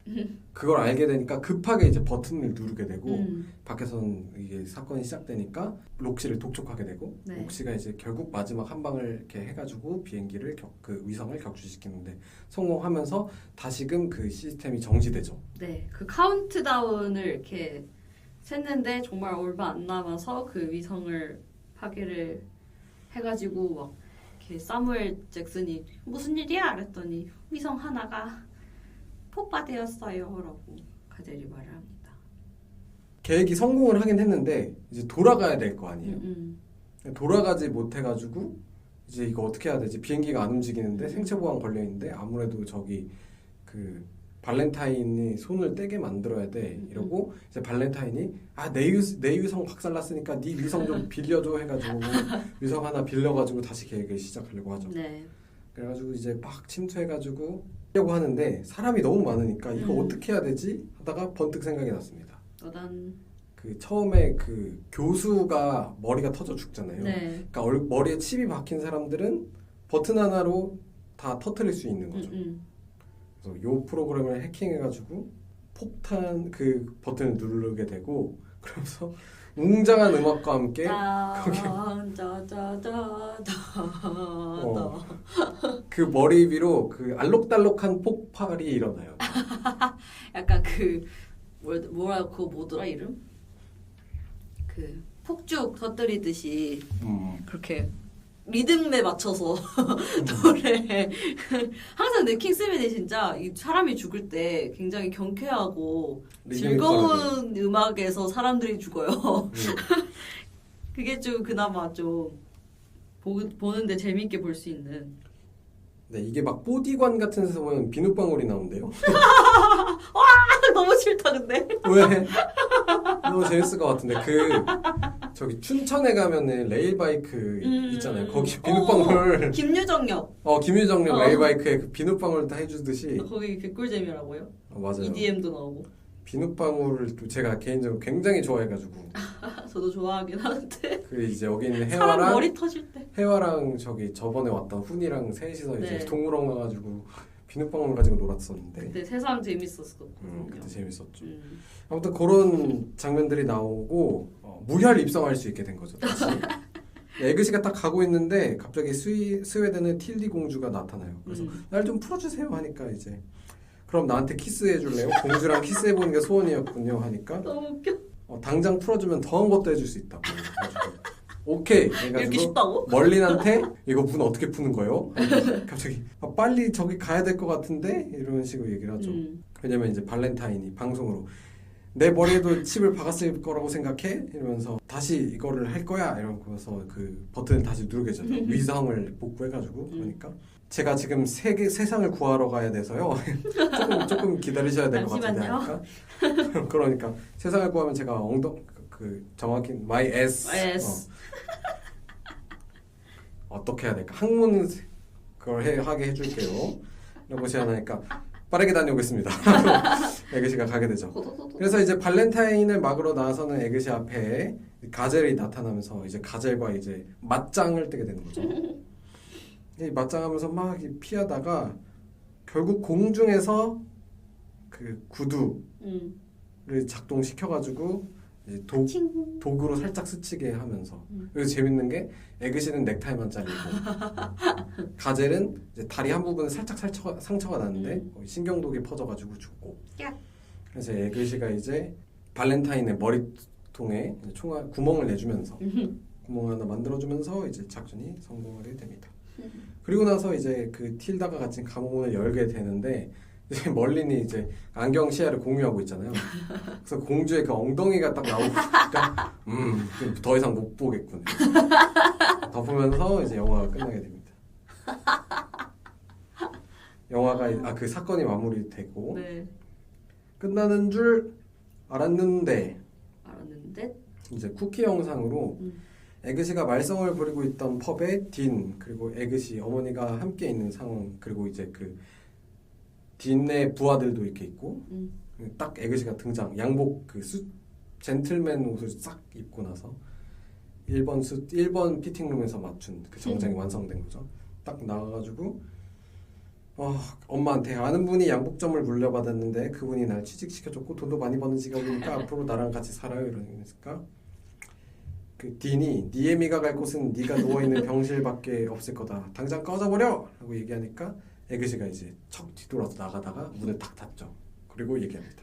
Speaker 1: 그걸 알게 되니까 급하게 이제 버튼을 누르게 되고 밖에서는 이게 사건이 시작되니까 록시를 독촉하게 되고
Speaker 2: 네.
Speaker 1: 록시가 이제 결국 마지막 한 방을 이렇게 해가지고 비행기를 그 위성을 격추시키는데 성공하면서 다시금 그 시스템이 정지되죠.
Speaker 2: 네, 그 카운트다운을 이렇게 셌는데 정말 얼마 안 남아서 그 위성을 파괴를 해가지고 막 이렇게 사무엘 잭슨이 무슨 일이야? 그랬더니 위성 하나가 폭파되었어요 라고 가젤이 말을 합니다.
Speaker 1: 계획이 성공을 하긴 했는데 이제 돌아가야 될 거 아니에요. 돌아가지 못해가지고 이제 이거 어떻게 해야 되지? 비행기가 안 움직이는데 생체 보안 걸려 있는데 아무래도 저기 그 발렌타인이 손을 떼게 만들어야 돼 이러고 이제 발렌타인이 내 위성 박살났으니까 네 위성 좀 빌려줘 해가지고 위성 하나 빌려가지고 다시 계획을 시작하려고 하죠.
Speaker 2: 네.
Speaker 1: 그래가지고 이제 막 침투해가지고 하려고 하는데 사람이 너무 많으니까 이거 어떻게 해야 되지? 하다가 번뜩 생각이 났습니다. 그 처음에 그 교수가 머리가 터져 죽잖아요.
Speaker 2: 네.
Speaker 1: 그러니까 머리에 칩이 박힌 사람들은 버튼 하나로 다 터트릴 수 있는 거죠. 그래서 요 프로그램을 해킹해가지고 폭탄 그 버튼을 누르게 되고 그러면서 웅장한 음악과 함께 그 머리 위로 그 알록달록한 폭발이 일어나요.
Speaker 2: 약간 그 뭐더라 이름? 그 폭죽 터뜨리듯이 그렇게 리듬에 맞춰서 노래. 항상 내 킹스맨이 진짜 이 사람이 죽을 때 굉장히 경쾌하고 즐거운 음악에서 사람들이 죽어요. 그게 좀 그나마 좀 보는데 재밌게 볼 수 있는.
Speaker 1: 네, 이게 막 보디관 같은 데서 보면 비눗방울이 나온대요.
Speaker 2: 와, 너무 싫다 근데.
Speaker 1: 왜? 너무 재밌을 것 같은데 저기 춘천에 가면은 레일바이크 있잖아요. 거기 비눗방울.
Speaker 2: 김유정역.
Speaker 1: 김유정역 레일바이크에 그 비눗방울 다 해주듯이.
Speaker 2: 거기 개꿀잼이라고요?
Speaker 1: 맞아요.
Speaker 2: EDM도 나오고.
Speaker 1: 비눗방울을 또 제가 개인적으로 굉장히 좋아해가지고.
Speaker 2: 저도 좋아하긴 하는데.
Speaker 1: 그 이제 여기 있는
Speaker 2: 사람 머리 터질 때.
Speaker 1: 해와랑 저기 저번에 왔던 훈이랑 셋이서 이제
Speaker 2: 네.
Speaker 1: 동물원 가가지고 비눗방울 가지고 놀았었는데
Speaker 2: 그때 세상 재밌었거든요.
Speaker 1: 그때 재밌었죠.
Speaker 2: 음.
Speaker 1: 아무튼 그런 장면들이 나오고 무혈 입성할 수 있게 된 거죠. 다시. 에그시가 딱 가고 있는데 갑자기 스웨덴의 틸리 공주가 나타나요. 그래서 날 좀 풀어주세요 하니까 이제 그럼 나한테 키스해 줄래요? 공주랑 키스해 보는 게 소원이었군요 하니까
Speaker 2: 너무 웃겨.
Speaker 1: 당장 풀어주면 더한 것도 해줄 수 있다고. 그래가지고 오케이
Speaker 2: 이렇게
Speaker 1: 해가지고
Speaker 2: 쉽다고?
Speaker 1: 멀린한테 이거 문 어떻게 푸는 거예요? 갑자기 빨리 저기 가야 될 것 같은데 이런 식으로 얘기를 하죠. 왜냐면 이제 발렌타인이 방송으로 내 머리에도 칩을 박았을 거라고 생각해? 이러면서 다시 이거를 할 거야 이러면서 그 버튼을 다시 누르게 되죠. 위성을 복구해가지고 그러니까 제가 지금 세상을 구하러 가야 돼서요. 조금 기다리셔야 될 것 같은데 하니까 그러니까 세상을 구하면 제가 정확히 my ass 어떻게 해야 될까? 학문 그걸 하게 해줄게요. 라고 제안하니까 빠르게 다녀오겠습니다. 에그시가 가게 되죠. 그래서 이제 발렌타인을 막으러 나서는 에그시 앞에 가젤이 나타나면서 이제 가젤과 이제 맞짱을 뜨게 되는 거죠. 이 맞짱하면서 막 피하다가 결국 공중에서 그 구두를 작동시켜가지고 이제 도구로 살짝 스치게 하면서 그래서 재밌는 게 에그시는 넥타이만 잘리고 가젤은 이제 다리 한 부분에 살짝 상처가 났는데 신경독이 퍼져가지고 죽고 그래서 에그시가 이제 발렌타인의 머리통에 구멍을 내주면서 구멍을 하나 만들어주면서 이제 작전이 성공하게 됩니다. 그리고 나서 이제 그 틸다가 갇힌 감옥문을 열게 되는데 이제 멀린이 이제 안경 시야를 공유하고 있잖아요. 그래서 공주의 그 엉덩이가 딱 나오니까 더 이상 못 보겠군요. 덮으면서 이제 영화가 끝나게 됩니다. 영화가 그 사건이 마무리되고
Speaker 2: 네.
Speaker 1: 끝나는 줄 알았는데 이제 쿠키 영상으로 에그시가 말썽을 부리고 있던 펍에 딘 그리고 에그시 어머니가 함께 있는 상황 그리고 이제 그 딘의 부하들도 이렇게 있고 딱 에그시가 등장 양복 젠틀맨 옷을 싹 입고 나서 1번 피팅룸에서 맞춘 그 정장이 완성된 거죠. 딱 나와가지고 엄마한테 아는 분이 양복점을 물려받았는데 그분이 날 취직시켜줬고 돈도 많이 버는 직업이니까 앞으로 나랑 같이 살아요 이러니까 그 딘이 니에미가 갈 곳은 네가 누워있는 병실밖에 없을 거다 당장 꺼져버려! 라고 얘기하니까 에그시가 이제 척 뒤돌아서 나가다가 문을 탁 닫죠. 그리고 얘기합니다.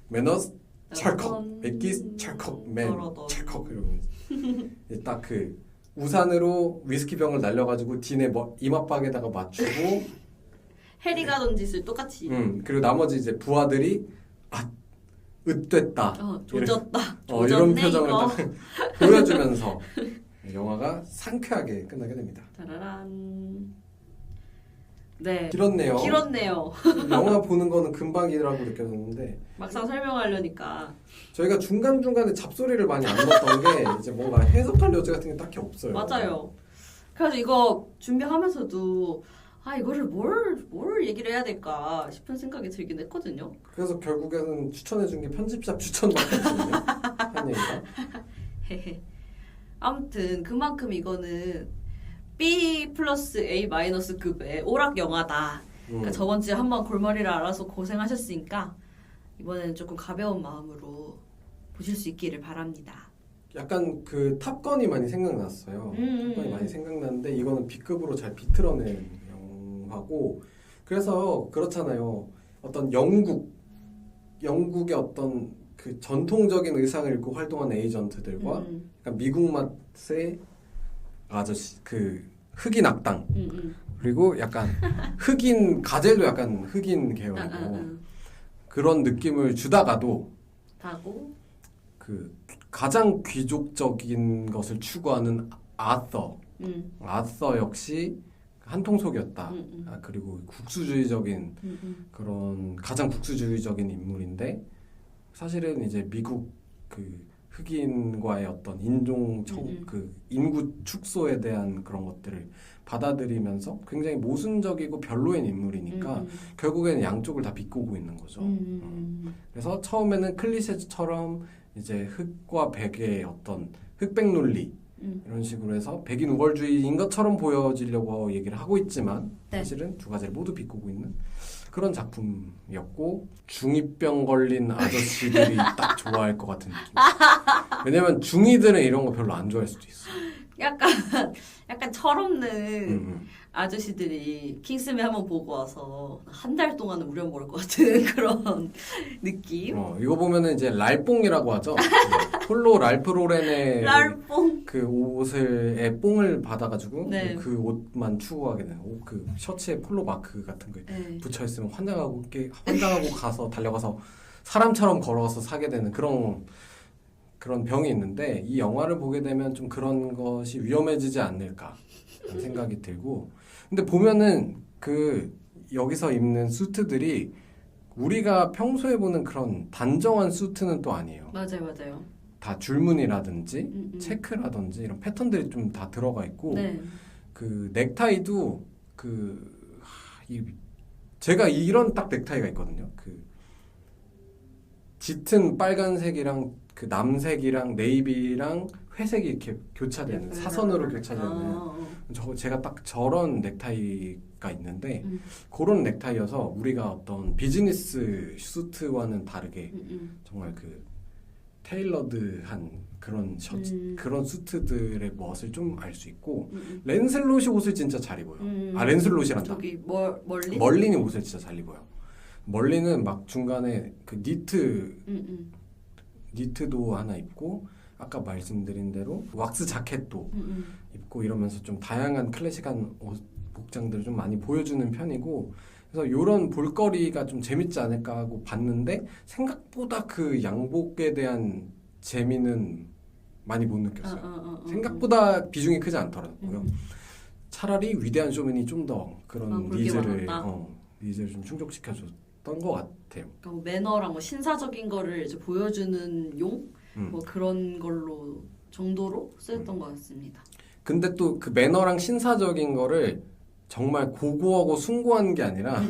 Speaker 1: 매너스 찰컥 맥기스 찰컥 맨 찰컥 이러면서 딱 그 우산으로 위스키 병을 날려가지고 딘의 이마박에다가 맞추고
Speaker 2: 해리가 던 짓을 똑같이
Speaker 1: 그리고 나머지 이제 부하들이 으됐다
Speaker 2: 조졌다
Speaker 1: 이런 표정을 딱 보여주면서 영화가 상쾌하게 끝나게 됩니다.
Speaker 2: 짜라란. 네.
Speaker 1: 길었네요. 영화 보는 거는 금방이라고 느껴졌는데
Speaker 2: 막상 설명하려니까
Speaker 1: 저희가 중간중간에 잡소리를 많이 안 넣었던 게 이제 뭔가 해석할 여지 같은 게 딱히 없어요.
Speaker 2: 맞아요. 그래서 이거 준비하면서도 이거를 뭘 얘기를 해야 될까 싶은 생각이 들긴 했거든요.
Speaker 1: 그래서 결국에는 추천해준 게 편집샵 추천밖에 없거든요. 한 얘기가.
Speaker 2: 아무튼 그만큼 이거는 B 플러스 A 마이너스 급의 오락 영화다. 그러니까 저번 주에 한번 골머리를 앓아서 고생하셨으니까 이번에는 조금 가벼운 마음으로 보실 수 있기를 바랍니다.
Speaker 1: 약간 그 탑건이 많이 생각났어요. 탑건이 많이 생각났는데 이거는 B급으로 잘 비틀어낸 영화고 그래서 그렇잖아요. 어떤 영국의 어떤 그 전통적인 의상을 입고 활동하는 에이전트들과 약간 미국 맛의 아저씨 그 흑인 악당 그리고 약간 가젤도 약간 흑인 계열이고 그런 느낌을 주다가도 그 가장 귀족적인 것을 추구하는 아서 역시 한통속이었다. 그리고 국수주의적인 그런 가장 국수주의적인 인물인데 사실은 이제 미국 그 흑인과의 어떤 그 인구 축소에 대한 그런 것들을 받아들이면서 굉장히 모순적이고 별로인 인물이니까 결국에는 양쪽을 다 비꼬고 있는 거죠. 그래서 처음에는 클리셰처럼 이제 흑과 백의 어떤 흑백 논리 이런 식으로 해서 백인 우월주의인 것처럼 보여지려고 얘기를 하고 있지만
Speaker 2: 네.
Speaker 1: 사실은 두 가지를 모두 비꼬고 있는 그런 작품이었고 중2병 걸린 아저씨들이 딱 좋아할 것 같은 느낌. 왜냐면 중2들은 이런 거 별로 안 좋아할 수도 있어.
Speaker 2: 약간 철없는
Speaker 1: 음.
Speaker 2: 아저씨들이 킹스맨 한번 보고 와서 한 달 동안은 우려먹을 것 같은 그런 느낌.
Speaker 1: 이거 보면은 이제 랄뽕이라고 하죠. 폴로 랄프 로렌의
Speaker 2: 랄뽕.
Speaker 1: 그 옷을 뽕을 받아가지고
Speaker 2: 네.
Speaker 1: 그 옷만 추구하게 되는 그 셔츠에 폴로 마크 같은 거
Speaker 2: 네.
Speaker 1: 붙여 있으면 환장하고 가서 달려가서 사람처럼 걸어서 사게 되는 그런 병이 있는데 이 영화를 보게 되면 좀 그런 것이 위험해지지 않을까 라는 생각이 들고 근데 보면은 그 여기서 입는 수트들이 우리가 평소에 보는 그런 단정한 수트는 또 아니에요.
Speaker 2: 맞아요.
Speaker 1: 다 줄무늬라든지 체크라든지 이런 패턴들이 좀 다 들어가 있고
Speaker 2: 네.
Speaker 1: 그 넥타이도 제가 이런 딱 넥타이가 있거든요. 그 짙은 빨간색이랑 그 남색이랑 네이비랑 회색이 이렇게 교차되는 사선으로 교차되는 제가 딱 저런 넥타이가 있는데 그런 넥타이여서 우리가 어떤 비즈니스 수트와는 다르게 정말 그 테일러드한 그런 셔츠 그런 수트들의 멋을 좀 알 수 있고 랜슬롯이 옷을 진짜 잘 입어요. 랜슬롯이란다.
Speaker 2: 저기 멀리?
Speaker 1: 멀린이 옷을 진짜 잘 입어요. 멀리는 막 중간에 그 니트도 하나 입고 아까 말씀드린 대로 왁스 자켓도 입고 이러면서 좀 다양한 클래식한 복장들을 좀 많이 보여주는 편이고 그래서 이런 볼거리가 좀 재밌지 않을까 하고 봤는데 생각보다 그 양복에 대한 재미는 많이 못 느꼈어요. 생각보다 비중이 크지 않더라고요. 차라리 위대한 쇼맨이 좀 더 그런 니즈를 좀 충족시켜줬던 것 같아요.
Speaker 2: 그러니까 뭐 매너랑 뭐 신사적인 거를 이제 보여주는 뭐 그런 걸로 정도로 쓰였던 것 같습니다.
Speaker 1: 근데 또 그 매너랑 신사적인 거를 정말 고고하고 숭고한 게 아니라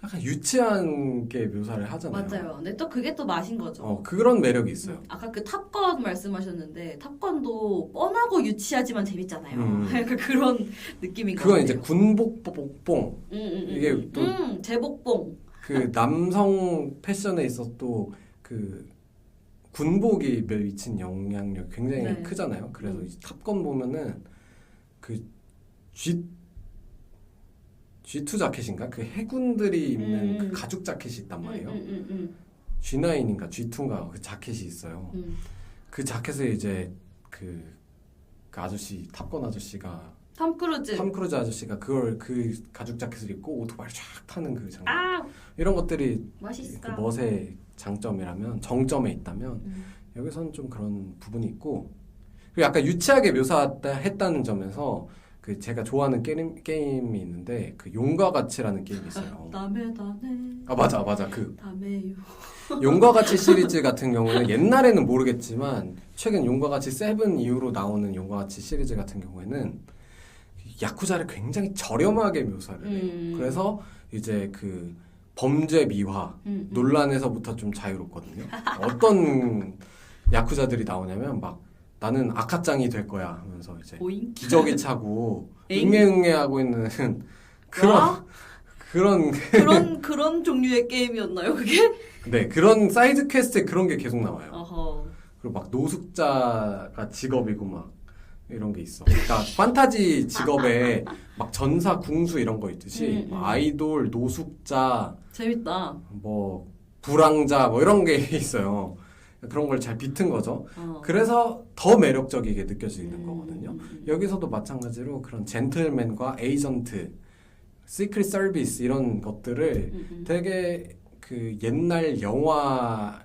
Speaker 1: 약간 유치하게 묘사를 하잖아요.
Speaker 2: 맞아요. 근데 또 그게 또 맛인 거죠.
Speaker 1: 그런 매력이 있어요.
Speaker 2: 아까 그 탑건 말씀하셨는데 탑건도 뻔하고 유치하지만 재밌잖아요. 약간 그런 느낌인 것
Speaker 1: 그건
Speaker 2: 같아요.
Speaker 1: 이제 군복뽕 이게 또
Speaker 2: 제복뽕.
Speaker 1: 그 남성 패션에 있어 또 그 군복이 미친 영향력 굉장히
Speaker 2: 네.
Speaker 1: 크잖아요. 그래서 이 탑건 보면은 그 G2 자켓인가? 그 해군들이 입는 그 가죽 자켓이 있단 말이에요. G9인가 G2인가 그 자켓이 있어요. 그 자켓을 이제 그 아저씨 탑건 아저씨가
Speaker 2: 톰 크루즈
Speaker 1: 아저씨가 그 가죽 자켓을 입고 오토바이를 쫙 타는 그 장면.
Speaker 2: 아
Speaker 1: 이런 것들이
Speaker 2: 멋있어.
Speaker 1: 그 멋의 장점이라면 정점에 있다면 여기서는 좀 그런 부분이 있고 그리고 약간 유치하게 묘사했다는 점에서 그 제가 좋아하는 게임이 있는데 그 용과 같이라는 게임이 있어요.
Speaker 2: 다메
Speaker 1: 아 맞아 그
Speaker 2: 다메요.
Speaker 1: 용과 같이 시리즈 같은 경우에는 옛날에는 모르겠지만 최근 용과 같이 7 이후로 나오는 용과 같이 시리즈 같은 경우에는 야쿠자를 굉장히 저렴하게 묘사를 해요. 그래서 이제 그 범죄 미화 논란에서부터 좀 자유롭거든요. 어떤 야쿠자들이 나오냐면 막 나는 아카짱이 될 거야 하면서 이제
Speaker 2: 보잉?
Speaker 1: 기저귀 차고
Speaker 2: 에잉?
Speaker 1: 응애응애하고 있는
Speaker 2: 와?
Speaker 1: 그런
Speaker 2: 종류의 게임이었나요 그게?
Speaker 1: 네 그런 사이드 퀘스트에 그런 게 계속 나와요.
Speaker 2: 어허.
Speaker 1: 그리고 막 노숙자가 직업이고 막 이런 게 있어. 그러니까 판타지 직업에 막 전사 궁수 이런 거 있듯이 아이돌 노숙자
Speaker 2: 재밌다.
Speaker 1: 뭐 불황자 뭐 이런 게 있어요. 그런 걸 잘 비튼 거죠. 그래서 더 매력적이게 느껴지는 거거든요. 여기서도 마찬가지로 그런 젠틀맨과 에이전트, 시크릿 서비스 이런 것들을 되게 그 옛날 영화처럼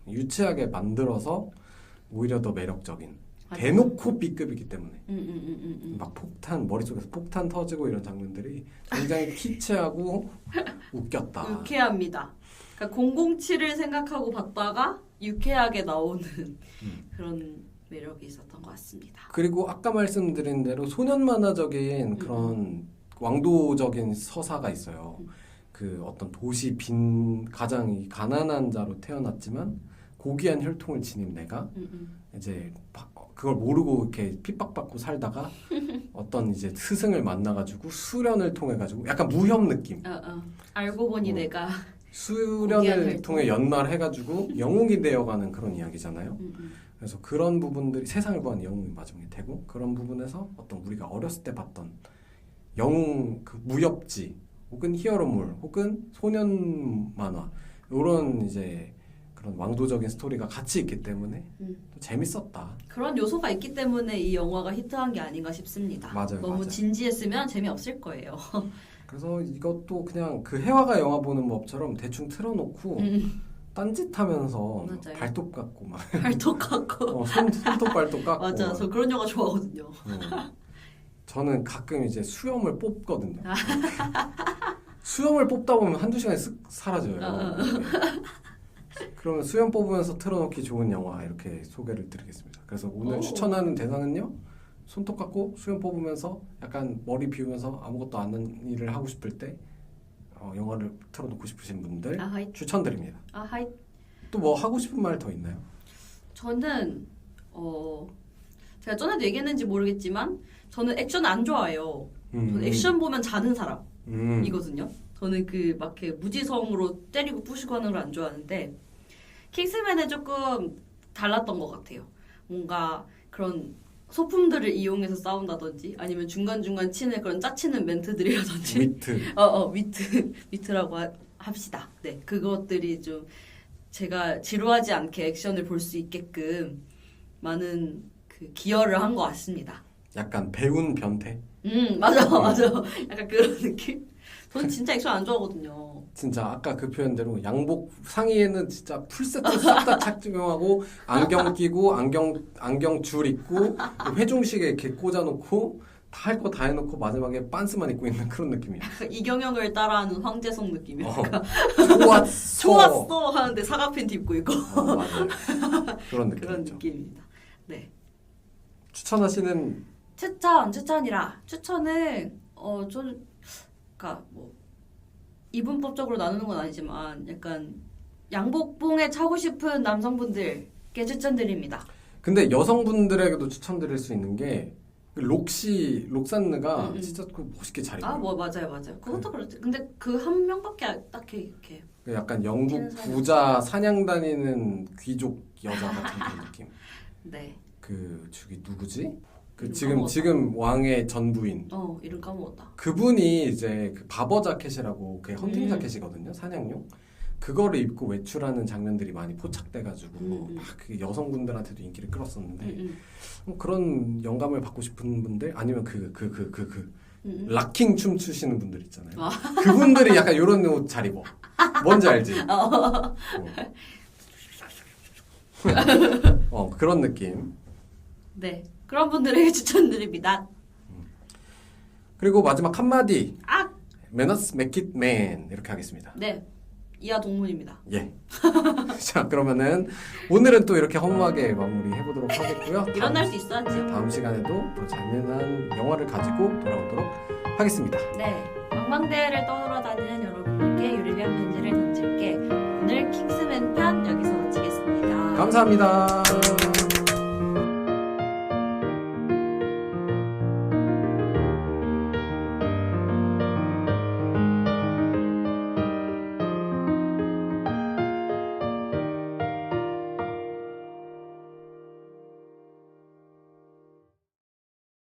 Speaker 1: 유치하게 만들어서 오히려 더 매력적인 대놓고 B급이기 때문에 막 머릿속에서 폭탄 터지고 이런 장면들이 굉장히 키치하고 웃겼다.
Speaker 2: 유쾌합니다. 그러니까 007을 생각하고 봤다가 유쾌하게 나오는 그런 매력이 있었던 것 같습니다.
Speaker 1: 그리고 아까 말씀드린 대로 소년 만화적인 그런 왕도적인 서사가 있어요. 그 어떤 도시 가장 가난한 자로 태어났지만 고귀한 혈통을 지닌 내가 이제 그걸 모르고 이렇게 핍박받고 살다가 어떤 이제 스승을 만나가지고 수련을 통해가지고 약간 무협 느낌.
Speaker 2: 알고 보니 내가
Speaker 1: 수련을 통해 연말해가지고 영웅이 되어가는 그런 이야기잖아요. 그래서 그런 부분들이 세상을 구한 영웅이 마지막에 되고 그런 부분에서 어떤 우리가 어렸을 때 봤던 영웅 그 무협지 혹은 히어로물 혹은 소년 만화 이런 이제 그런 왕도적인 스토리가 같이 있기 때문에 또 재밌었다.
Speaker 2: 그런 요소가 있기 때문에 이 영화가 히트한 게 아닌가 싶습니다.
Speaker 1: 맞아요,
Speaker 2: 너무
Speaker 1: 맞아요.
Speaker 2: 진지했으면 재미없을 거예요.
Speaker 1: 그래서 이것도 그냥 그 해화가 영화 보는 법처럼 대충 틀어놓고 딴짓하면서
Speaker 2: 맞아요.
Speaker 1: 발톱 깎고 막
Speaker 2: 발톱 깎고.
Speaker 1: 손톱 발톱 깎고
Speaker 2: 맞아,
Speaker 1: 막.
Speaker 2: 저 그런 영화 좋아하거든요.
Speaker 1: 저는 가끔 이제 수염을 뽑거든요. 수염을 뽑다 보면 한두 시간이 쓱 사라져요. 네. 그러면 수염 뽑으면서 틀어놓기 좋은 영화 이렇게 소개를 드리겠습니다. 그래서 오늘
Speaker 2: 오.
Speaker 1: 추천하는 대상은요. 손톱 깎고 수염 뽑으면서 약간 머리 비우면서 아무것도 안 하는 일을 하고 싶을 때 영화를 틀어놓고 싶으신 분들
Speaker 2: 아하이.
Speaker 1: 추천드립니다.
Speaker 2: 아하이.
Speaker 1: 또 뭐 하고 싶은 말 더 있나요?
Speaker 2: 저는 제가 전에도 얘기했는지 모르겠지만 저는 액션 안 좋아해요. 저는 액션 보면 자는 사람이거든요. 저는 그 막 이렇게 무지성으로 때리고 부시고 하는 걸 안 좋아하는데 킹스맨은 조금 달랐던 것 같아요. 뭔가 그런 소품들을 이용해서 싸운다든지 아니면 중간중간 치는 그런 짜치는 멘트들이라든지
Speaker 1: 위트.
Speaker 2: 위트라고 합시다. 네, 그것들이 좀 제가 지루하지 않게 액션을 볼 수 있게끔 많은 그 기여를 한 것 같습니다.
Speaker 1: 약간 배운 변태?
Speaker 2: 맞아. 약간 그런 느낌? 저는 진짜 액션 안 좋아하거든요.
Speaker 1: 진짜 아까 그 표현대로 양복 상의에는 진짜 풀세트 싹 다 착용하고 안경 끼고 안경 줄 입고 회중식에 이렇게 꽂아놓고 다 할 거 다 해놓고 마지막에 빤스만 입고 있는 그런 느낌이야.
Speaker 2: 이경영을 따라하는 황재성 느낌이야.
Speaker 1: 좋았어.
Speaker 2: 좋았어 하는데 사각 팬티 입고 있고
Speaker 1: 맞아요. 그런 느낌이죠.
Speaker 2: 그런 느낌입니다. 네.
Speaker 1: 추천하시는
Speaker 2: 추천은 저는 그러니까 뭐 이분법적으로 나누는 건 아니지만 약간 양복봉에 차고 싶은 남성분들께 추천드립니다.
Speaker 1: 근데 여성분들에게도 추천드릴 수 있는 게 록산느가 진짜 그 멋있게 잘 입어요.
Speaker 2: 뭐 맞아요. 그것도 그렇지. 근데 그 한 명밖에 딱히 이렇게
Speaker 1: 약간 영국 부자 사냥 다니는 귀족 여자 같은 그런 느낌.
Speaker 2: 네.
Speaker 1: 그 저기 누구지? 그
Speaker 2: 이름
Speaker 1: 지금
Speaker 2: 까먹었다.
Speaker 1: 지금 왕의 전부인.
Speaker 2: 이름 까먹었다.
Speaker 1: 그분이 이제 그 바버 자켓이라고 그 헌팅 자켓이거든요. 사냥용. 그거를 입고 외출하는 장면들이 많이 포착돼가지고 막 그 여성분들한테도 인기를 끌었었는데 그런 영감을 받고 싶은 분들 아니면 락킹 춤 추시는 분들 있잖아요. 그분들이 약간 이런 옷 잘 입어. 뭔지 알지? 그런 느낌.
Speaker 2: 네. 그런 분들에게 추천드립니다.
Speaker 1: 그리고 마지막 한마디.
Speaker 2: 아!
Speaker 1: Manners make it man 이렇게 하겠습니다.
Speaker 2: 네. 이하 동문입니다.
Speaker 1: 예. 자, 그러면은 오늘은 또 이렇게 허무하게 마무리해보도록 하겠고요.
Speaker 2: 이런 날도 있어야죠.
Speaker 1: 다음 시간에도 더 재미난 영화를 가지고 돌아오도록 하겠습니다.
Speaker 2: 네. 망망대해를 떠돌아다니는 여러분들께 유리병 편지를 던질게. 오늘 킹스맨 편 여기서 마치겠습니다.
Speaker 1: 감사합니다.